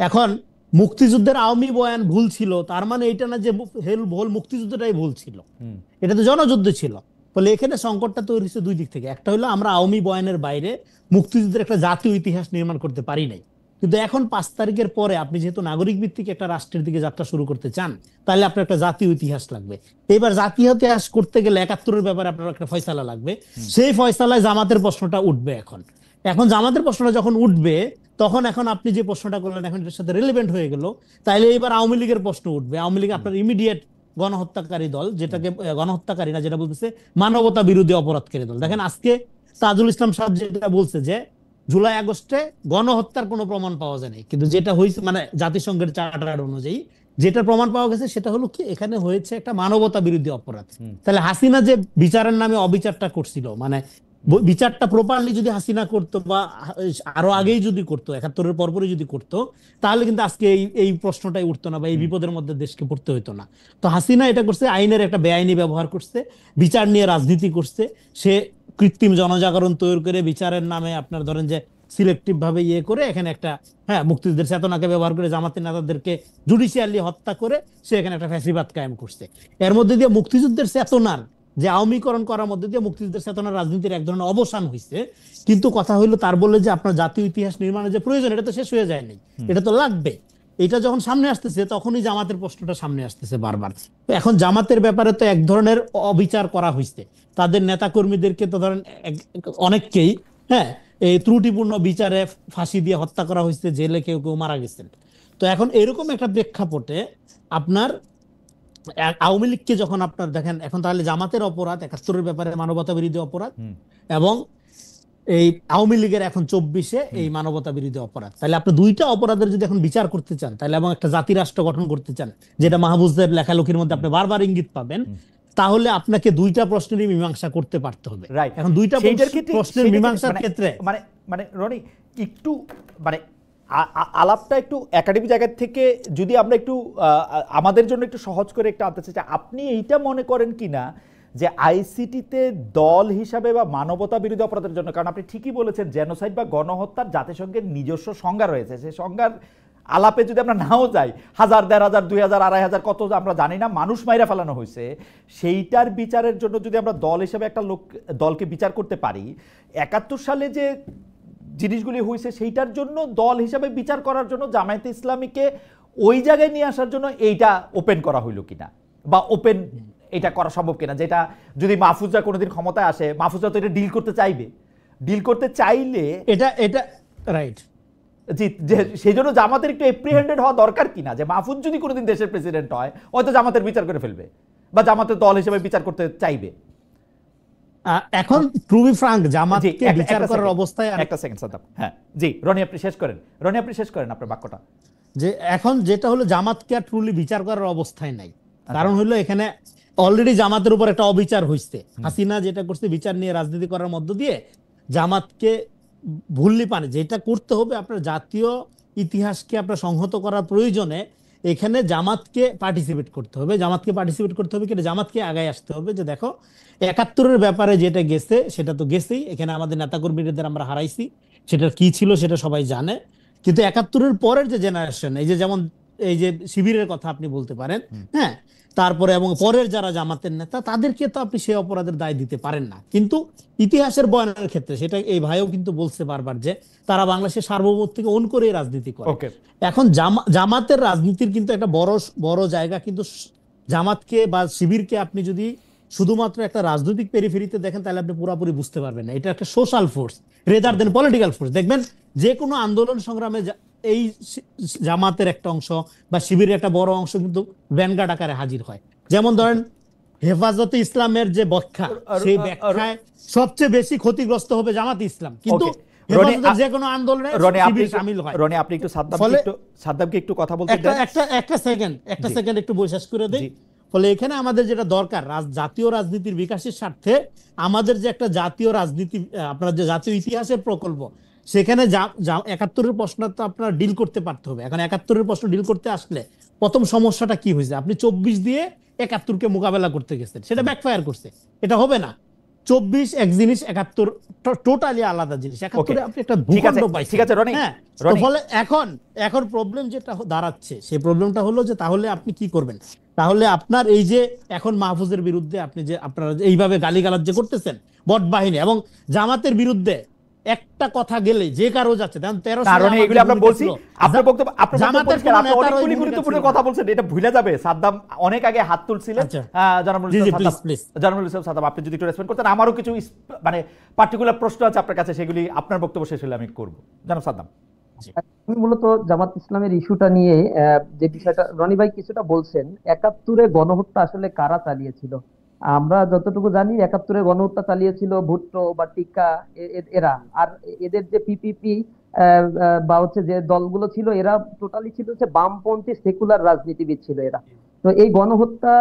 এখন মুক্তিযুদ্ধের আওয়ামী বয়ান ভুল ছিল তার মানে এটা না যে হোল মুক্তিযুদ্ধটাই ভুল ছিল, এটা তো জনযুদ্ধ ছিল। ফলে এখানে সংকটটা তৈরি হচ্ছে দুই দিক থেকে। একটা হলো আমরা আওয়ামী বয়ানের বাইরে মুক্তিযুদ্ধের একটা জাতীয় ইতিহাস নির্মাণ করতে পারি নাই। কিন্তু এখন 5 তারিখের পরে আপনি যেহেতু নাগরিক ভিত্তিক একটা রাষ্ট্রের দিকে যাত্রা শুরু করতে চান, তাহলে আপনার একটা জাতীয় ইতিহাস লাগবে। এবার জাতীয় ইতিহাস করতে গেলে 71-এর ব্যাপারে আপনার একটা ফয়সালা লাগবে। সেই ফয়সালায় জামাতের প্রশ্নটা উঠবে। এখন জামাতের প্রশ্নটা যখন উঠবে, তখন আপনি যে প্রশ্নটা করলেন এখন এটার সাথে রিলেভেন্ট হয়ে গেল। তাইলে এবার আওয়ামী লীগের প্রশ্ন উঠবে। আওয়ামী লীগ আপনার ইমিডিয়েট গণহত্যাকারী দল, যেটাকে গণহত্যাকারী না, যেটা বলতেছে মানবতা বিরোধী অপরাধকারী দল। দেখেন আজকে তাজুল ইসলাম সাহেব যেটা বলছে যে জুলাই আগস্টে গণহত্যার কোনো প্রমাণ পাওয়া যায়নি, কিন্তু যেটা হয়েছে মানে জাতিসংঘের চার্টার অনুযায়ী যেটা প্রমাণ পাওয়া গেছে সেটা হলো কি, এখানে হয়েছে একটা মানবতা বিরোধী অপরাধ। তাহলে হাসিনা যে বিচারের নামে অবিচারটা করছিল, মানে বিচারটা প্রপারলি যদি হাসিনা করতো বা আরো আগেই যদি করতো, 71-এর পরপরই যদি করতো, তাহলে কিন্তু আজকে এই প্রশ্নটাই উঠতো না বা এই বিপদের মধ্যে দেশকে পড়তে হইতো না। তো হাসিনা এটা করছে, আইনের একটা বেআইনি ব্যবহার করছে, বিচার নিয়ে রাজনীতি করছে। সে কৃত্রিম জনজাগরণ তৈরি করে বিচারের নামে আপনার ধরেন যে সিলেক্টিভ ভাবে ইয়ে করে এখানে একটা মুক্তিযুদ্ধের চেতনাকে ব্যবহার করে জামাতের নেতাদেরকে জুডিশিয়ালি হত্যা করে সে এখানে একটা ফ্যাসিবাদ কায়েম করছে। এর মধ্যে দিয়ে মুক্তিযুদ্ধের চেতনার যে আওয়ামীকরণ করার মধ্যে দিয়ে মুক্তিযুদ্ধের চেতনার রাজনীতির এক ধরনের অবসান হয়েছে। কিন্তু কথা হইলো তার বলে যে আপনার জাতীয় ইতিহাস নির্মাণের যে প্রয়োজন এটা তো শেষ হয়ে যায়নি, এটা তো লাগবে। এটা যখন সামনে আসতেছে তখনই জামাতের প্রশ্নটা সামনে আসতেছে বারবার। এখন জামাতের ব্যাপারে তো এক ধরনের অবিচার করা হয়েছে, তাদের নেতা কর্মীদেরকে তো ধরেন অনেককেই এই ত্রুটিপূর্ণ বিচারে ফাঁসি দিয়ে হত্যা করা হয়েছে, জেলে কেউ কেউ মারা গেছেন। তো এখন এরকম একটা প্রেক্ষাপটে আপনার আওয়ামী লীগকে যখন আপনার দেখেন এখন তাহলে জামাতের অপরাধ ৭১-এর ব্যাপারে মানবতা বিরোধী অপরাধ এবং এই আওয়ামী লীগের এখন ২৪-এ এই মানবতা বিরোধী অপরাধ, তাহলে আপনি দুইটা অপরাধের যদি এখন বিচার করতে চান তাহলে এবং একটা জাতি রাষ্ট্র গঠন করতে চান, যেটা মাহফুজের লেখালেখির মধ্যে আপনি বারবার ইঙ্গিত পাবেন, তাহলে আপনাকে দুইটা প্রশ্নেরই মীমাংসা করতে পারতে হবে। এখন দুইটা প্রশ্নের মীমাংসার ক্ষেত্রে মানে রনি একটু মানে আলাপটা একটু একাডেমি জায়গা থেকে যদি আমরা একটু আমাদের জন্য একটু সহজ করে একটু আনতে চাই, আপনি এইটা মনে করেন কিনা যে আইসিটিতে দল হিসাবে বা মানবতা বিরোধী অপরাধের জন্য, কারণ আপনি ঠিকই বলেছেন জেনোসাইড বা গণহত্যার জাতিসংঘের নিজস্ব সংজ্ঞা রয়েছে, সেই সংজ্ঞার আলাপে যদি আমরা নাও যাই, ১,০০০, ১,৫০০, ২,০০০, ২,৫০০ কত আমরা জানি না মানুষ মাইরা ফেলানো হয়েছে, সেইটার বিচারের জন্য যদি আমরা দল হিসেবে একটা দলকে বিচার করতে পারি, ৭১ সালে যে জিনিসগুলি হয়েছে সেইটার জন্য দল হিসাবে বিচার করার জন্য জামায়াতে ইসলামীকে ওই জায়গায় নিয়ে আসার জন্য এইটা ওপেন করা হইল কিনা বা ওপেন এটা করা সম্ভব কিনা, যেটা যদি মাহফুজরা কোনোদিন ক্ষমতায় আসে, মাহফুজরা তো এটা ডিল করতে চাইবে, ডিল করতে চাইলে এটা রাইট জি, সেই জন্য জামাতের একটু এপ্রিহেন্ডেড হওয়া দরকার কিনা যে মাহফুজ যদি কোনোদিন দেশের প্রেসিডেন্ট হয় হয়তো জামাতের বিচার করে ফেলবে বা জামাতের দল হিসেবে বিচার করতে চাইবে। এখন টু বি ফ্রাঙ্ক জামাতকে বিচার করার অবস্থায় একটা সেকেন্ড সাদ্দাম, হ্যাঁ জি রনি আপনি শেষ করেন, রনি আপনি শেষ করেন আপনার বাক্যটা। যে এখন যেটা হলো জামাতকে আর ট্রুলি বিচার করার অবস্থায় নাই, কারণ হলো এখানে অলরেডি জামাতের উপর একটা অবিচার হয়েছে। হাসিনা যেটা করছে বিচার নিয়ে রাজনীতি করার মধ্য দিয়ে জামাতকে ভুললি পানে যেটা করতে হবে আপনার জাতীয় ইতিহাসকে আপনার সংহত করার প্রয়োজনে এখানে জামাতকে পার্টিসিপেট করতে হবে। জামাতকে পার্টিসিপেট করতে হবে কিন্তু জামাতকে আগায় আসতে হবে যে দেখো ৭১-এর ব্যাপারে যেটা গেছে সেটা তো গেছেই, এখানে আমাদের নেতাকর্মীদের আমরা হারাইছি, সেটা কি ছিল সেটা সবাই জানে। কিন্তু ৭১-এর পরের যে জেনারেশন, এই যে যেমন এই যে শিবিরের কথা আপনি বলতে পারেন, তারপরে এবং পরের যারা জামাতের নেতা তাদেরকে তো আপনি সেই অপরাধের দায় দিতে পারেন না। কিন্তু ইতিহাসের বয়ানের ক্ষেত্রে সেটা এই ভাইও কিন্তু বলছে বারবার যে তারা বাংলাদেশের সার্বভৌমত্বকে অন করে রাজনীতি করে। এখন জামাতের রাজনীতির কিন্তু একটা বড় জায়গা কিন্তু জামাতকে বা শিবিরকে আপনি যদি শুধুমাত্র একটা রাজনৈতিক পেরিফেরিতে দেখেন তাহলে আপনি পুরোপুরি বুঝতে পারবেন না। এটা একটা social force rather than political force. দেখবেন যে কোনো আন্দোলন সংগ্রামে এই জামাতের একটা অংশ বা শিবিরের একটা বড় অংশ কিন্তু ভ্যানগার্ড আকারে হাজির হয়। যেমন ধরেন হেফাজতে ইসলামের যে ব্যাখ্যা, সেই ব্যাখ্যায় সবচেয়ে বেশি ক্ষতিগ্রস্ত হবে জামাত ইসলাম, কিন্তু যে কোনো আন্দোলনে শিবির শামিল হয়। রনি আপনি একটু সাদ্দামকে একটু কথা বলতে দেন, একটা সেকেন্ড একটু বৈশাখ করে দেই। ফলে এখানে আমাদের যেটা দরকার জাতীয় রাজনীতির বিকাশের স্বার্থে আমাদের যে একটা জাতীয় রাজনীতি আপনার যে জাতীয় ইতিহাসের প্রকল্প, সেখানে ৭১-এর প্রশ্ন তো আপনার ডিল করতে পারতে হবে। এখন ৭১-এর প্রশ্ন ডিল করতে আসলে প্রথম সমস্যাটা কি হয়েছে, আপনি ২৪ দিয়ে ৭১-কে মোকাবেলা করতে গেছেন, সেটা ব্যাকফায়ার করছে, এটা হবে না। ২৪ এক জিনিস, ৭১ টোটালি আলাদা জিনিস। ৭১-এ আপনি একটা ভূখণ্ড পাইছেন। ঠিক আছে রনি, ফলে এখন প্রবলেম যেটা দাঁড়াচ্ছে সেই প্রবলেমটা হলো যে তাহলে আপনি কি করবেন। তাহলে আপনার এই যে এখন মাহফুজের বিরুদ্ধে আপনি যে আপনারা এইভাবে গালিগালাজ যে করতেছেন বট বাহিনী এবং জামাতের বিরুদ্ধে একটা কথা গেলে যে কারো যাচ্ছে, কারণ এগুলো আমরা বলছি আপনার বক্তব্য, আপনি অনেকগুলি গুরুত্বপূর্ণ কথা বলছেন, এটা ভুলে যাবে। সাদ্দাম অনেক আগে হাত তুলছিলেন, জনাবুল ইসলাম সাদ্দাম আপনি যদি একটু রেসপন্ড করতেন, আমারও কিছু মানে পার্টিকুলার প্রশ্ন আছে আপনার কাছে, সেগুলি আপনার বক্তব্য শেষ হলে আমি করব। জনাব সাদ্দাম। আমি মূলত জামাত ইসলামের ইস্যুটা নিয়ে যে বিষয়টা রনি ভাই কিছুটা বলছেন, ৭১-এ গণহত্যা আসলে কারা চালিয়েছিল, আমরা যতটুকু জানি ৭১-এ গণহত্যা চালিয়েছিল ভুট্টো বা টিক্কা এরা, আর এদের যে পিপিপি বা হচ্ছে যে দলগুলো ছিল এরা টোটালি ছিল হচ্ছে বামপন্থী সেকুলার রাজনীতিবিদ ছিল এরা। তো এই গণহত্যা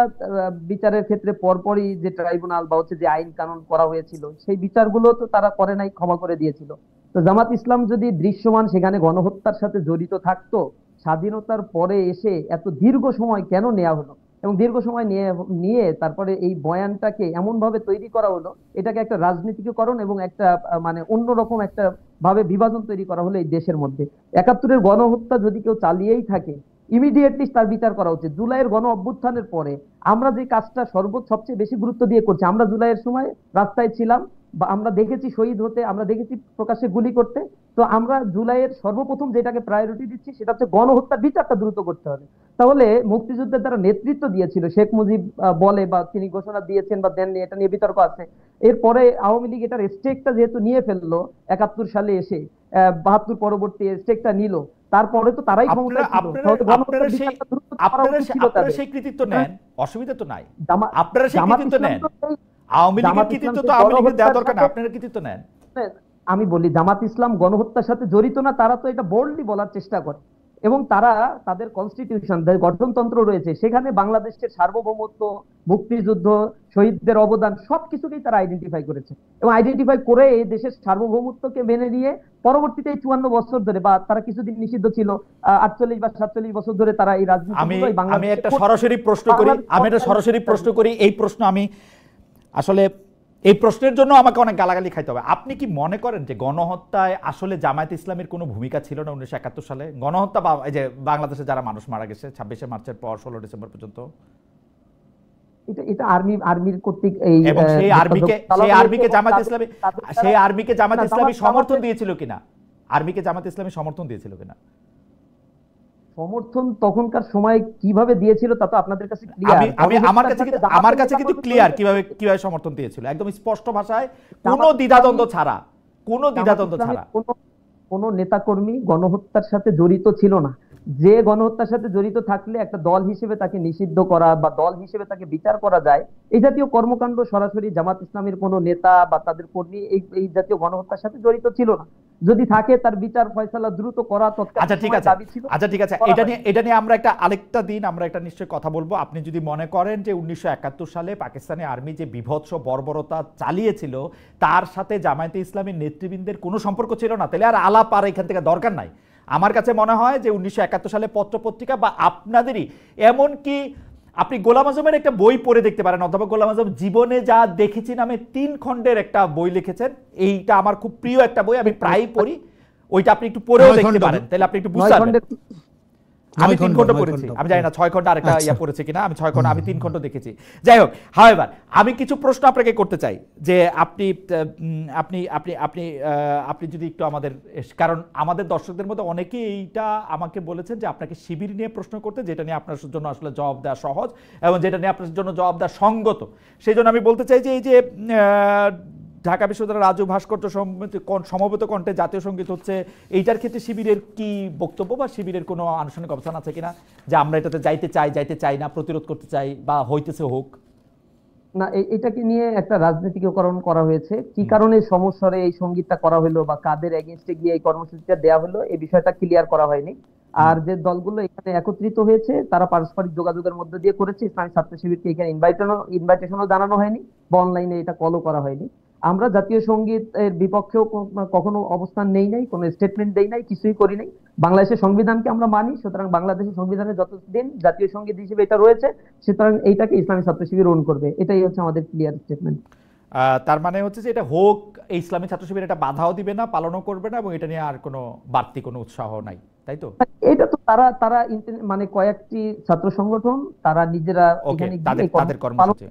বিচারের ক্ষেত্রে পরপরই যে ট্রাইব্যুনাল বা হচ্ছে যে আইন কানুন করা হয়েছিল সেই বিচারগুলো তো তারা করে নাই, ক্ষমা করে দিয়েছিল। তো জামাত ইসলাম যদি দৃশ্যমান সেখানে গণহত্যার সাথে জড়িত থাকতো, স্বাধীনতার পরে এসে এত দীর্ঘ সময় কেন নেওয়া হলো? এবং দীর্ঘ সময় নিয়ে নিয়ে তারপরে এই বয়ানটাকে এমন ভাবে তৈরি করা হলো, এটাকে একটা রাজনীতিকরণ এবং একটা মানে অন্যরকম একটা ভাবে বিভাজন তৈরি করা হলো এই দেশের মধ্যে। ৭১-এর গণহত্যা যদি কেউ চালিয়েই থাকে, ইমিডিয়েটলি তার বিচার করা উচিত। জুলাইয়ের গণ অভ্যুত্থানের পরে আমরা যে কাজটা সবচেয়ে বেশি গুরুত্ব দিয়ে করছি, আমরা জুলাইয়ের সময় রাস্তায় ছিলাম, বা আমরা দেখেছি শহীদ হতে, আমরা দেখেছি প্রকাশ্যে গুলি করতে। তো আমরা জুলাইয়ের সর্বপ্রথম যেটাকে প্রায়োরিটি দিচ্ছি সেটা হচ্ছে গণহত্যার বিচারটা দ্রুত করতে হবে। তাহলে মুক্তিযুদ্ধের যারা নেতৃত্ব দিয়েছিল, শেখ মুজিব বলে বা তিনি ঘোষণা দিয়েছেন বা দেননি, এটা নিয়ে বিতর্ক আছে। এরপরে আওয়ামী লীগ এটার স্টেকটা যেহেতু নিয়ে ফেললো ৭১ সালে এসে, ৭২ পরবর্তী স্টেকটা নিল, তারপরে তো তারাই আপনারা ক্ষমতায় ছিল, আপনারা তাহলে আপনারা গণহত্যার সেই বিচারটা দ্রুত করা উচিত ছিল আপনারা তাদের। সেই কৃতিত্ব নেন, অসুবিধা তো নাই। জামা- আপনারা সেই জামাত কৃতিত্ব ইসলাম নেন। তো এই- আওয়ামী লীগের জামাত ইসলাম কৃতিত্ব সেই তো আওয়ামী লীগের দেওয়া গণহত্যার দরকার না, সাথে, আপনারা কৃতিত্ব নেন। আমি বলি জামাত ইসলাম গণহত্যার সাথে জড়িত না, তারা তো এটা বোল্ডলি বলার চেষ্টা করে, এবং তারা তাদের কনস্টিটিউশন, গঠনতন্ত্র রয়েছে, সেখানে বাংলাদেশের সার্বভৌমত্ব, মুক্তিযুদ্ধ, শহীদদের অবদান সবকিছুকেই তারা আইডেন্টিফাই করেছে, এবং আইডেন্টিফাই করে এই দেশের সার্বভৌমত্বকে মেনে নিয়ে পরবর্তীতে এই 54 বছর ধরে, বা তারা কিছুদিন নিষিদ্ধ ছিল, 48 বা 47 বছর ধরে তারা এই আমি একটা সরাসরি প্রশ্ন করি, এই প্রশ্ন আমি আসলে, এই প্রশ্নের জন্য আমাকে অনেক গালাগালি খাইতে হবে। আপনি কি মনে করেন যে গণহত্যায় আসলে জামায়াত ইসলামের কোনো ভূমিকা ছিল না 1971 সালে? গণহত্যা বা এই যে বাংলাদেশে যারা মানুষ মারা গেছে 26শে মার্চের পর 16 ডিসেম্বর পর্যন্ত, এটা আর্মির কর্তৃক এই, এবং সেই আর্মিকে জামায়াত ইসলামী সমর্থন দিয়েছিল কিনা? আর্মিকে জামায়াত ইসলামী সমর্থন দিয়েছিল কিনা? সমর্থন তখনকার সময় কিভাবে দিয়েছিল তা তো আপনাদের কাছে ক্লিয়ার। আমার কাছে কিন্তু ক্লিয়ার কিভাবে সমর্থন দিয়েছিল, একদম স্পষ্ট ভাষায়, কোনো দ্বিধাদ্বন্দ্ব ছাড়া। কোন নেতাকর্মী গণহত্যার সাথে জড়িত ছিল না। যে গণহত্যার সাথে জড়িত থাকলে একটা দল হিসেবে তাকে নিষিদ্ধ করা বা দল হিসেবে তাকে বিচার করা যায়, এই জাতীয় কর্মকাণ্ড সরাসরি জামাত ইসলামের কোন নেতা বা তাদের কর্মী এই জাতীয় গণহত্যার সাথে জড়িত ছিল না। যদি থাকে তার বিচার ফয়সালা দ্রুত করা আচ্ছা ঠিক আছে, এটা নিয়ে আমরা আরেকটা দিন আমরা একটা নিশ্চয়ই কথা বলবো। আপনি যদি মনে করেন যে 1971 সালে পাকিস্তানি আর্মি যে বিভৎস বর্বরতা চালিয়েছিল তার সাথে জামায়াতে ইসলামের নেতৃবৃন্দের কোনো সম্পর্ক ছিল না, তাহলে আর আলাপ আর এখান থেকে দরকার নাই। আমার কাছে মনে হয় যে 1971 সালে পত্রপত্রিকা বা আপনাদেরই, এমনকি আপনি গোলাম আজমের একটা বই পড়ে দেখতে পারেন। অধ্যাপক গোলাম আজম জীবনে যা দেখেছি নামে 3 খণ্ডের একটা বই লিখেছেন। এইটা আমার খুব প্রিয় একটা বই, আমি প্রায়ই পড়ি। ওইটা আপনি একটু পড়েও দেখতে পারেন, তাহলে আপনি একটু বুঝতে পারবেন। আমি 3 খণ্ড পড়েছি, আমি জানি না 6 খণ্ড আরেকটা পড়েছে কিনা। আমি 6 খণ্ড, আমি 3 খণ্ড দেখেছি। যাই হোক, হাওয়েভার আমি কিছু প্রশ্ন আপনাকে করতে চাই যে আপনি আপনি আপনি আপনি আপনি যদি একটু আমাদের, কারণ আমাদের দর্শকদের মধ্যে অনেকেই এইটা আমাকে বলেছেন যে আপনাকে শিবির নিয়ে প্রশ্ন করতে, যেটা নিয়ে আপনার জন্য আসলে জবাব দেওয়া সহজ এবং যেটা নিয়ে আপনার জন্য জবাব দেওয়া সঙ্গত। সেই জন্য আমি বলতে চাই যে এই যে ঢাকা বিশ্ববিদ্যালয়ের রাজু ভাস্কর্য সমবেত কণ্ঠে জাতীয় সঙ্গীত হচ্ছে, এইটার ক্ষেত্রে শিবিরের কি বক্তব্য বা শিবিরের কোনো আনুষ্ঠানিক অবস্থান আছে কিনা যে আমরা এটাতে যাইতে চাই না, প্রতিরোধ করতে চাই বা হইতেছে হোক? না, এটাকে নিয়ে একটা রাজনীতিকরণ করা হয়েছে। কি কারণে সমস্যারে এই সঙ্গীতটা করা হলো বা কাদের এগেইনস্টে গিয়ে এই কর্মসূচিটা দেওয়া হলো, এই বিষয়টা ক্লিয়ার করা হয়নি। আর যে দলগুলো এখানে একত্রিত হয়েছে তারা পারস্পরিক যোগাযোগের মধ্যে দিয়ে করেছে। ইসলামী ছাত্র শিবিরকে এখানে ইনভাইটেশনও জানানো হয়নি বা অনলাইনে এটা কলও করা হয়নি। আমরা জাতীয় সঙ্গীতের বিপক্ষেও কখনো অবস্থান নেই নাই, কোনো স্টেটমেন্ট দেই নাই, কিছুই করি নাই। বাংলাদেশের সংবিধানকে আমরা মানি, সুতরাং বাংলাদেশের সংবিধানে যতদিন জাতীয় সঙ্গীত হিসেবে এটা রয়েছে, সুতরাং এইটাকে ইসলামী ছাত্র শিবির ওন করবে, এটাই হচ্ছে আমাদের ক্লিয়ার স্টেটমেন্ট। তার মানে হচ্ছে যে এটা হোক, এই ইসলামী ছাত্র শিবির এটা বাধাও দিবে না, পালনও করবে না, এবং এটা নিয়ে আর কোনো বাড়তি কোনো উৎসাহ নাই, তাই তো? এটা তো তারা মানে কয়েকটি ছাত্র সংগঠন তারা নিজেরা এখানে তাদের কর্মসূচি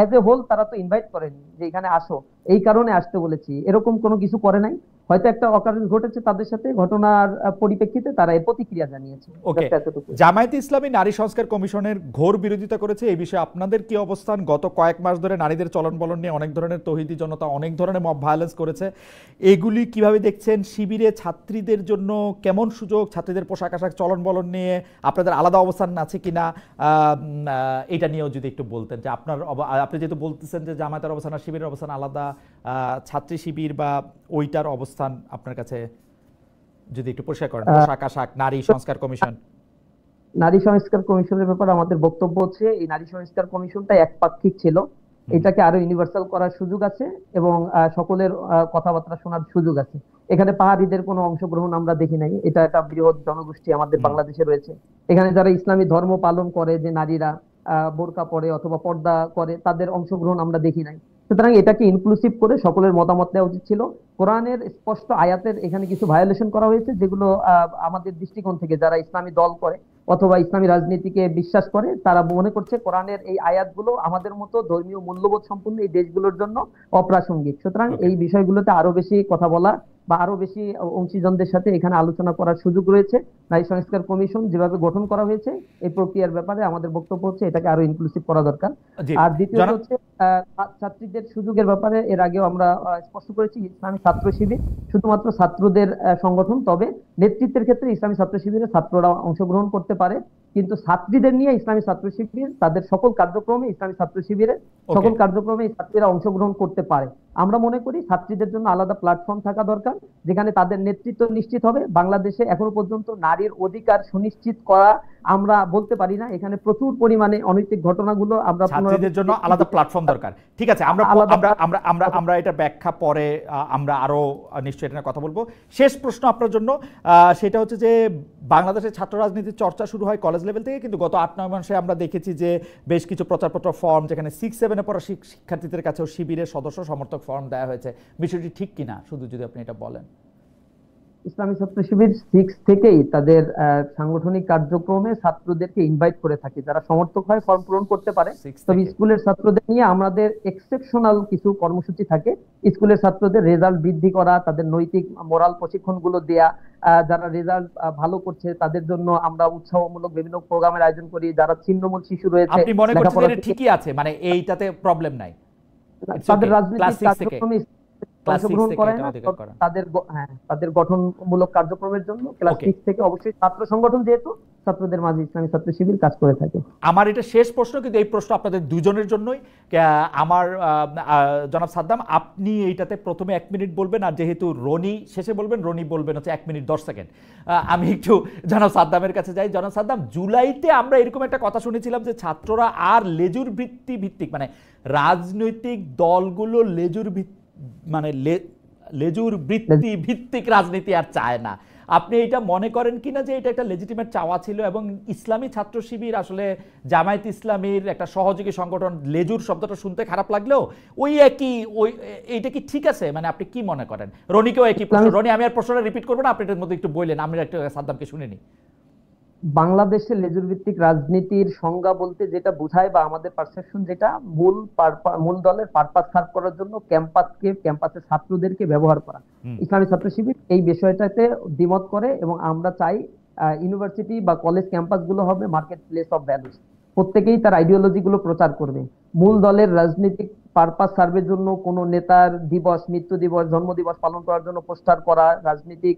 এজ এ হোল তারা তো ইনভাইট করেনি যে এখানে আসো, এই কারণে আসতে বলেছি, এরকম কোনো কিছু করে নাই। হয়তো একটা অকারেন্স ঘটেছে তাদের সাথে, ঘটনার পরিপ্রেক্ষিতে তারা এর প্রতিক্রিয়া জানিয়েছে। জামায়াতে ইসলামী নারী সংস্কার কমিশনের ঘোর বিরোধিতা করেছে, এই বিষয়ে আপনাদের কি অবস্থান? গত কয়েক মাস ধরে নারীদের চলন বলন নিয়ে অনেক ধরনের তৌহিদি জনতা অনেক ধরনের মব ভায়োলেন্স করেছে, এগুলি কিভাবে দেখছেন? শিবিরে ছাত্রীদের জন্য কেমন সুযোগ? ছাত্রীদের পোশাক আশাক চলন বলন নিয়ে আপনাদের আলাদা অবস্থান আছে কিনা, এটা নিয়েও যদি একটু বলতেন। যে আপনি যেহেতু বলতেছেন যে জামায়াতের অবস্থান আর শিবিরের অবস্থান আলাদা, ছাত্রী শিবির বা ওইটার অবস্থান আপনার কাছে যদি একটু পরিষ্কার করেন। পোশাক আশাক, নারী সংস্কার কমিশন। নারী সংস্কার কমিশনের ব্যাপারে আমাদের বক্তব্য হচ্ছে এই নারী সংস্কার কমিশনটা একপাক্ষিক ছিল, এটাকে আরো ইউনিভার্সাল করার সুযোগ আছে এবং সকলের কথাবার্তা শোনার সুযোগ আছে। এখানে পাহাড়িদের কোনো অংশগ্রহণ আমরা দেখি নাই। এটা একটা বৃহৎ জনগোষ্ঠী আমাদের বাংলাদেশে রয়েছে। এখানে যারা ইসলামী ধর্ম পালন করে যে নারীরা, বোরকা পরে অথবা পর্দা করে, তাদের অংশগ্রহণ আমরা দেখি নাই। সুতরাং এটাকে ইনক্লুসিভ করে সকলের মতামত নেওয়া উচিত ছিল। কোরআনের স্পষ্ট আয়াতের এখানে কিছু ভায়োলেশন করা হয়েছে, যেগুলো আমাদের দৃষ্টিকোণ থেকে যারা ইসলামী দল করে অথবা ইসলামী রাজনীতিকে বিশ্বাস করে তারা মনে করছে কোরআনের এই আয়াতগুলো আমাদের মতো ধর্মীয় মূল্যবোধ সম্পন্ন এই দেশগুলোর জন্য অপ্রাসঙ্গিক। সুতরাং ওকে, এই বিষয়গুলোতে আরো বেশি কথা বলা বা আরো বেশি অংশীজনদের সাথে এখানে আলোচনা করার সুযোগ রয়েছে। নারী সংস্কার কমিশন যেভাবে গঠন করা হয়েছে এই প্রক্রিয়ার ব্যাপারে আমাদের বক্তব্য হচ্ছে এটাকে আরো ইনক্লুসিভ করা দরকার। জি আর দ্বিতীয়ত জনাব। হচ্ছে ছাত্রীদের সুযোগের ব্যাপারে এর আগেও আমরা স্পষ্ট করেছি, ইসলামী ছাত্র শিবির শুধুমাত্র ছাত্রদের সংগঠন, তবে নেতৃত্বের ক্ষেত্রে ইসলামী ছাত্র শিবিরে ছাত্ররা অংশগ্রহণ করতে পারে, কিন্তু ছাত্রীদের নিয়ে ইসলামী ছাত্র শিবির তাদের সকল কার্যক্রমে ইসলামী ছাত্র শিবিরের ওকে, সকল কার্যক্রমে ছাত্রীরা অংশগ্রহণ করতে পারে। আমরা মনে করি ছাত্রীদের জন্য আলাদা প্ল্যাটফর্ম থাকা দরকার, যেখানে তাদের নেতৃত্ব নিশ্চিত হবে। বাংলাদেশে এখনো পর্যন্ত নারীর অধিকার সুনিশ্চিত করা আমরা বলতে পারি না, এখানে প্রচুর পরিমাণে অনৈতিক ঘটনাগুলো আমরা ছাত্রীদের জন্য আলাদা প্লাটফর্ম দরকার। ঠিক আছে, আমরা আলাদা আমরা আমরা আমরা আমরা এটা ব্যাখ্যা পরে আমরা আরো নিশ্চয়ই এটা নিয়ে কথা বলবো। শেষ প্রশ্ন আপনার জন্য, সেটা হচ্ছে যে বাংলাদেশের ছাত্র রাজনীতির চর্চা শুরু হয় কলেজ লেভেল থেকে, কিন্তু গত 8-9 মাসে আমরা দেখেছি যে বেশ কিছু প্রচারপত্র ফর্ম, যেখানে 6-7 পড়া শিক্ষার্থীদের কাছেও শিবিরের সদস্য সমর্থক ফর্ম দেওয়া হয়েছে। বিষয়টি ঠিক কিনা শুধু যদি আপনি এটা বলেন। ইসলামী ছাত্র শিবির 6 থেকেই তাদের সাংগঠনিক কার্যক্রমে ছাত্রদেরকে ইনভাইট করে থাকে, যারা সমর্থক হয় ফর্ম পূরণ করতে পারে। 6 তবে থেকে স্কুলের ছাত্রদের নিয়ে আমাদের এক্সেপশনাল কিছু কর্মসূচি থাকে। স্কুলের ছাত্রদের রেজাল্ট বৃদ্ধি করা, তাদের নৈতিক মোরাল প্রশিক্ষণগুলো দেয়া, যারা রেজাল্ট ভালো করছে তাদের জন্য আমরা উৎসাহমূলক বিভিন্ন প্রোগ্রামের আয়োজন করি। যারা ছিন্নমূল শিশু রয়েছে আপনি মনে করছেন লেখাপড়া এটা ঠিকই আছে, মানে এইটাতে প্রবলেম নাই, তাদের ক্লাস রাজনৈতিক 6 থেকে কার্যক্রমে ক্লাস 6 অংশগ্রহণ থেকে করে এটা না, অধিকার করা। তাদের গঠনমূলক কার্যক্রমের জন্য ক্লাস ওকে, 6 থেকে অবশ্যই ছাত্র সংগঠন, যেহেতু ছাত্রদের মাঝে ইসলামী ছাত্র শিবির কাজ করে থাকে। আমার এটা শেষ প্রশ্ন, কিন্তু এই প্রশ্ন আপনাদের দুজনের জন্যই। আমার জনাব সাদ্দাম, আপনি এইটাতে প্রথমে 1 মিনিট বলবেন, আর যেহেতু রনি শেষে বলবেন, রনি বলবেন হচ্ছে 1 মিনিট 10 সেকেন্ড। আমি একটু জনাব সাদ্দামের কাছে যাই। জনাব সাদ্দাম, জুলাইতে আমরা এরকম একটা কথা শুনেছিলাম যে ছাত্ররা আর লেজুর ভিত্তিক, মানে রাজনৈতিক দলগুলো লেজুর বৃত্তি ভিত্তিক রাজনীতি আর চায় না। আপনি এটা মনে করেন কিনা যে এটা একটা লেজিটিমেট চাওয়া ছিল, এবং ইসলামী ছাত্র শিবির আসলে জামায়াত ইসলামীর একটা সহযোগী সংগঠন? লেজুর শব্দটা শুনতে খারাপ লাগলেও এইটা কি ঠিক আছে? মানে আপনি কি মনে করেন? রনিকেও একই প্রশ্ন। রনি, আমি আর প্রশ্নটা রিপিট করবো না, আপনি এটার মধ্যে একটু বললেন, আমরা একটু সাদ্দামকে শুনে নিই। বাংলাদেশে লেজুর ভিত্তিক রাজনীতির সংজ্ঞা বলতে যেটা বোঝায় বা আমাদের পারসেপশন যেটা, মূল দলের পারপাস সার্ভ করার জন্য ক্যাম্পাসের ছাত্রদেরকে ব্যবহার করা। ইসলামী ছাত্র শিবির এই বিষয়টাতে দ্বিমত করে, এবং আমরা চাই ইউনিভার্সিটি বা কলেজ ক্যাম্পাস গুলো হবে মার্কেট প্লেস অফ ভ্যালুস। প্রত্যেকেই তার আইডিওলজি গুলো প্রচার করবে। মূল দলের রাজনৈতিক পারপাস সার্ভের জন্য কোন নেতার দিবস, মৃত্যু দিবস, জন্ম দিবস পালন করার জন্য পোস্টার করা, রাজনৈতিক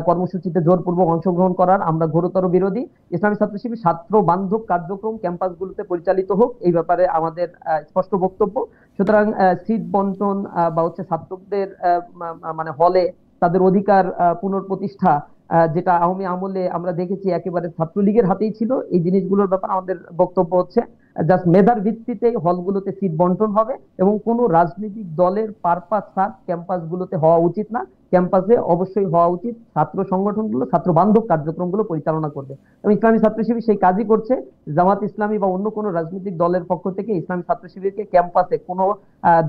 কর্মসূচিতে জোরপূর্বক অংশগ্রহণ করার আমরা ঘোরতর বিরোধী। ইসলামী ছাত্র শিবির ছাত্র বান্ধব কার্যক্রম ক্যাম্পাসগুলোতে পরিচালিত হোক, এই ব্যাপারে আমাদের স্পষ্ট বক্তব্য। সুতরাং সিট বন্টন বা ছাত্রদের মানে হলে তাদের অধিকার পুনঃপ্রতিষ্ঠা, যেটা আওয়ামী আমলে আমরা দেখেছি একেবারে ছাত্রলীগের হাতেই ছিল, এই জিনিসগুলোর ব্যাপারে আমাদের বক্তব্য হচ্ছে জাস্ট মেধার ভিত্তিতে হলগুলোতে সিট বন্টন হবে, এবং কোনো রাজনৈতিক দলের পারপাস সার্ভ ক্যাম্পাসগুলোতে হওয়া উচিত না। ক্যাম্পাসে অবশ্যই হওয়া উচিত ছাত্র সংগঠনগুলো ছাত্র বান্ধব কার্যক্রমগুলো পরিচালনা করবে, এবং ইসলামী ছাত্র শিবির সেই কাজই করছে। জামাত ইসলামী বা অন্য কোনো রাজনৈতিক দলের পক্ষ থেকে ইসলামী ছাত্র শিবিরকে ক্যাম্পাসে কোনো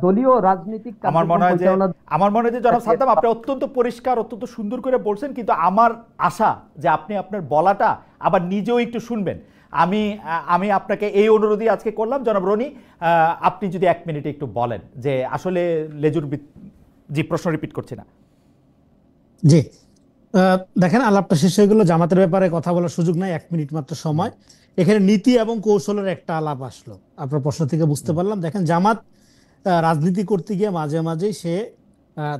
দলীয় রাজনৈতিক আমার মনে হয় যে জনাব সাদ্দাম, আপনি অত্যন্ত পরিষ্কার, অত্যন্ত সুন্দর করে বলছেন, কিন্তু আমার আশা যে আপনি আপনার বলাটা আবার নিজেও একটু শুনবেন। আমি আপনাকে এই অনুরোধই আজকে করলাম। জনাব রনি, আপনি যদি 1 মিনিটে একটু বলেন যে আসলে জি, প্রশ্ন রিপিট করছি না। জি, দেখেন, আলাপটা শেষ হয়ে গেল, জামাতের ব্যাপারে কথা বলার সুযোগ নাই, 1 মিনিট মাত্র সময়। এখানে নীতি এবং কৌশলের একটা আলাপ আসলো, আপনার প্রশ্ন থেকে বুঝতে পারলাম। দেখেন, জামাত রাজনীতি করতে গিয়ে মাঝে মাঝে সে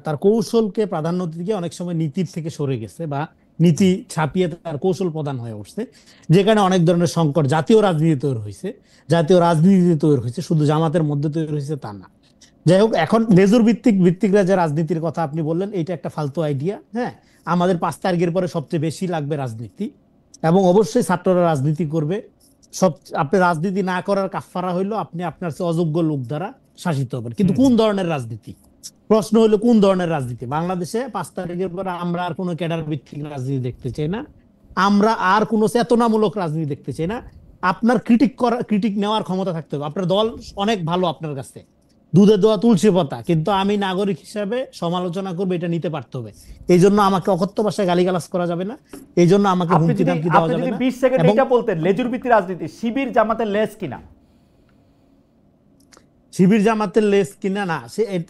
তার কৌশলকে প্রাধান্য দিতে গিয়ে অনেক সময় নীতির থেকে সরে গেছে, বা নীতি ছাপিয়ে তার কৌশল প্রধান হয়ে উঠছে, যেখানে অনেক ধরনের সংকট জাতীয় রাজনীতি তৈরি হয়েছে, শুধু জামাতের মধ্যে তৈরি হয়েছে তা না। যাই হোক, এখন লেজুর ভিত্তিকরা যে রাজনীতির কথা আপনি বললেন, এটা একটা ফালতু আইডিয়া। হ্যাঁ, আমাদের 5 তারিখের পরে সবচেয়ে বেশি লাগবে রাজনীতি, এবং অবশ্যই ছাত্ররা রাজনীতি করবে। আপনি রাজনীতি না করার কাফফারা হইলো আপনি আপনার চেয়ে অযোগ্য লোক দ্বারা শাসিত হবেন। কিন্তু কোন ধরনের রাজনীতি? প্রশ্ন হলো কোন ধরনের রাজনীতি? বাংলাদেশে 5 তারিখের পরে আমরা আর কোনো ক্যাডার ভিত্তিক রাজনীতি দেখতে চাই না, আমরা আর কোনো চেতনামূলক রাজনীতি দেখতে চাই না, আপনার ক্রিটিক নেওয়ার ক্ষমতা থাকতে হবে। আপনার দল অনেক ভালো আপনার কাছে, দুধে দোয়া তুলসী পাতা, কিন্তু আমি নাগরিক হিসাবে সমালোচনা করবো, এটা নিতে পারতে হবে। এই জন্য আমাকে অকথ্য ভাষায় গালিগালাজ করা যাবে না, এই জন্য আমাকে হুমকি ধামকি দেওয়া যাবে না। 20 সেকেন্ড এটা বলতেন, লেজুর ভিত্তি রাজনীতি শিবির জামাতের লেজ কিনা? শিবির জামাতের লেজ কিনা না,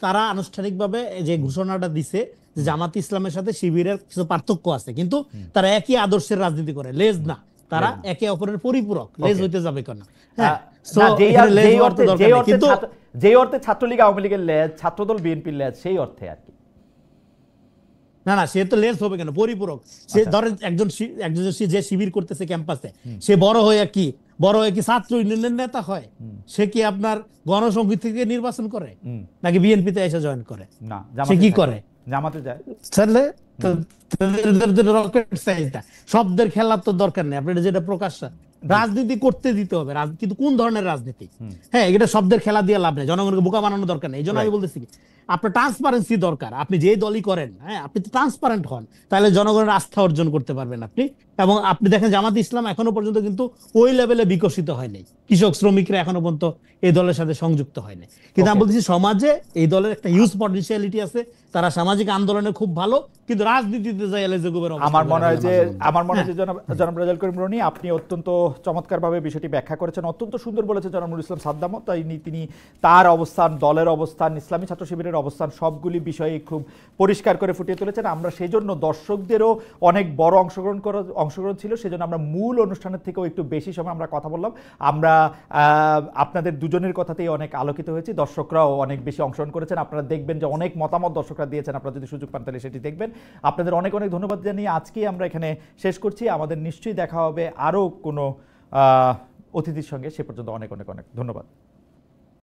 তারা আনুষ্ঠানিকভাবে যে ঘোষণাটা দিছে যে জামাত ইসলামের সাথে শিবিরের কিছু পার্থক্য আছে, কিন্তু তারা একই আদর্শের রাজনীতি করে, লেজ না, তারা একে অপরের পরিপূরক, লেজ হইতে যাবে কেন? হ্যাঁ, যে অর্থে ছাত্রলীগ আওয়ামী লীগের লেজ, ছাত্রদল বিএনপির লেজ, সেই অর্থে আর কি। না না, সে তো লেজ হবে কেন, পরিপূরক। সে ধরেন একজন যে শিবির করতেছে ক্যাম্পাসে, সে বড় হয়ে কি ছাত্র ইউনিয়নের নেতা হয়? সে কি আপনার গণসংহতি থেকে নির্বাচন করে, নাকি বিএনপিতে এসে জয়েন করে? না, সে কি করে? জামাতে যায়। শব্দের খেলার তো দরকার নেই, আপনার যেটা প্রকাশ্য রাজনীতি করতে দিতে হবে, কিন্তু কোন ধরনের রাজনীতি? হ্যাঁ, এটা শব্দের খেলা দিয়ে লাভ নেই, জনগণকে বোকা বানানো দরকার নেই। এই জন্য আমি বলতেছি কি, আপনার ট্রান্সপারেন্সি দরকার। আপনি যে দলই করেন, হ্যাঁ, আপনি ট্রান্সপারেন্ট হন, তাহলে জনগণের আস্থা অর্জন করতে পারবেন আপনি। এবং আপনি দেখেন জামাত ইসলাম এখনো পর্যন্ত কিন্তু ওই লেভেলে বিকশিত হয়নি, কৃষক শ্রমিকরা এখনো পর্যন্ত এই দলের সাথে সংযুক্ত হয়নি। কিন্তু আমি বলতেছি সমাজে এই দলের একটা হিউজ পটেনশিয়ালিটি আছে, তারা সামাজিক আন্দোলনে খুব ভালো, কিন্তু রাজনীতিতে যাই আমার মনে হয় যে জনাব রেজাউল করিম রনি, আপনি অত্যন্ত চমৎকারভাবে বিষয়টি ব্যাখ্যা করেছেন, অত্যন্ত সুন্দর বলেছেন জনাব নুরুল ইসলাম সাদ্দামও। তাই তিনি তার অবস্থান, দলের অবস্থান, ইসলামী ছাত্র শিবিরের অবস্থান, সবগুলি বিষয়ে খুব পরিষ্কার করে ফুটিয়ে তুলেছেন। আমরা সেই জন্য দর্শকদেরও অনেক বড় অংশগ্রহণ ছিল, সেজন্য আমরা মূল অনুষ্ঠানের থেকেও একটু বেশি সময় আমরা কথা বললাম। আমরা আপনাদের দুজনের কথাতেই অনেক আলোকিত হয়েছি, দর্শকরাও অনেক বেশি অংশগ্রহণ করেছেন। আপনারা দেখবেন যে অনেক মতামত দর্শকরা দিয়েছেন, আপনারা যদি সুযোগ পান তাহলে সেটি দেখবেন। আপনাদের অনেক অনেক ধন্যবাদ জানিয়ে আজকেই আমরা এখানে শেষ করছি। আমাদের নিশ্চয়ই দেখা হবে আরও কোনো অতিথির সঙ্গে, সে পর্যন্ত অনেক অনেক অনেক ধন্যবাদ।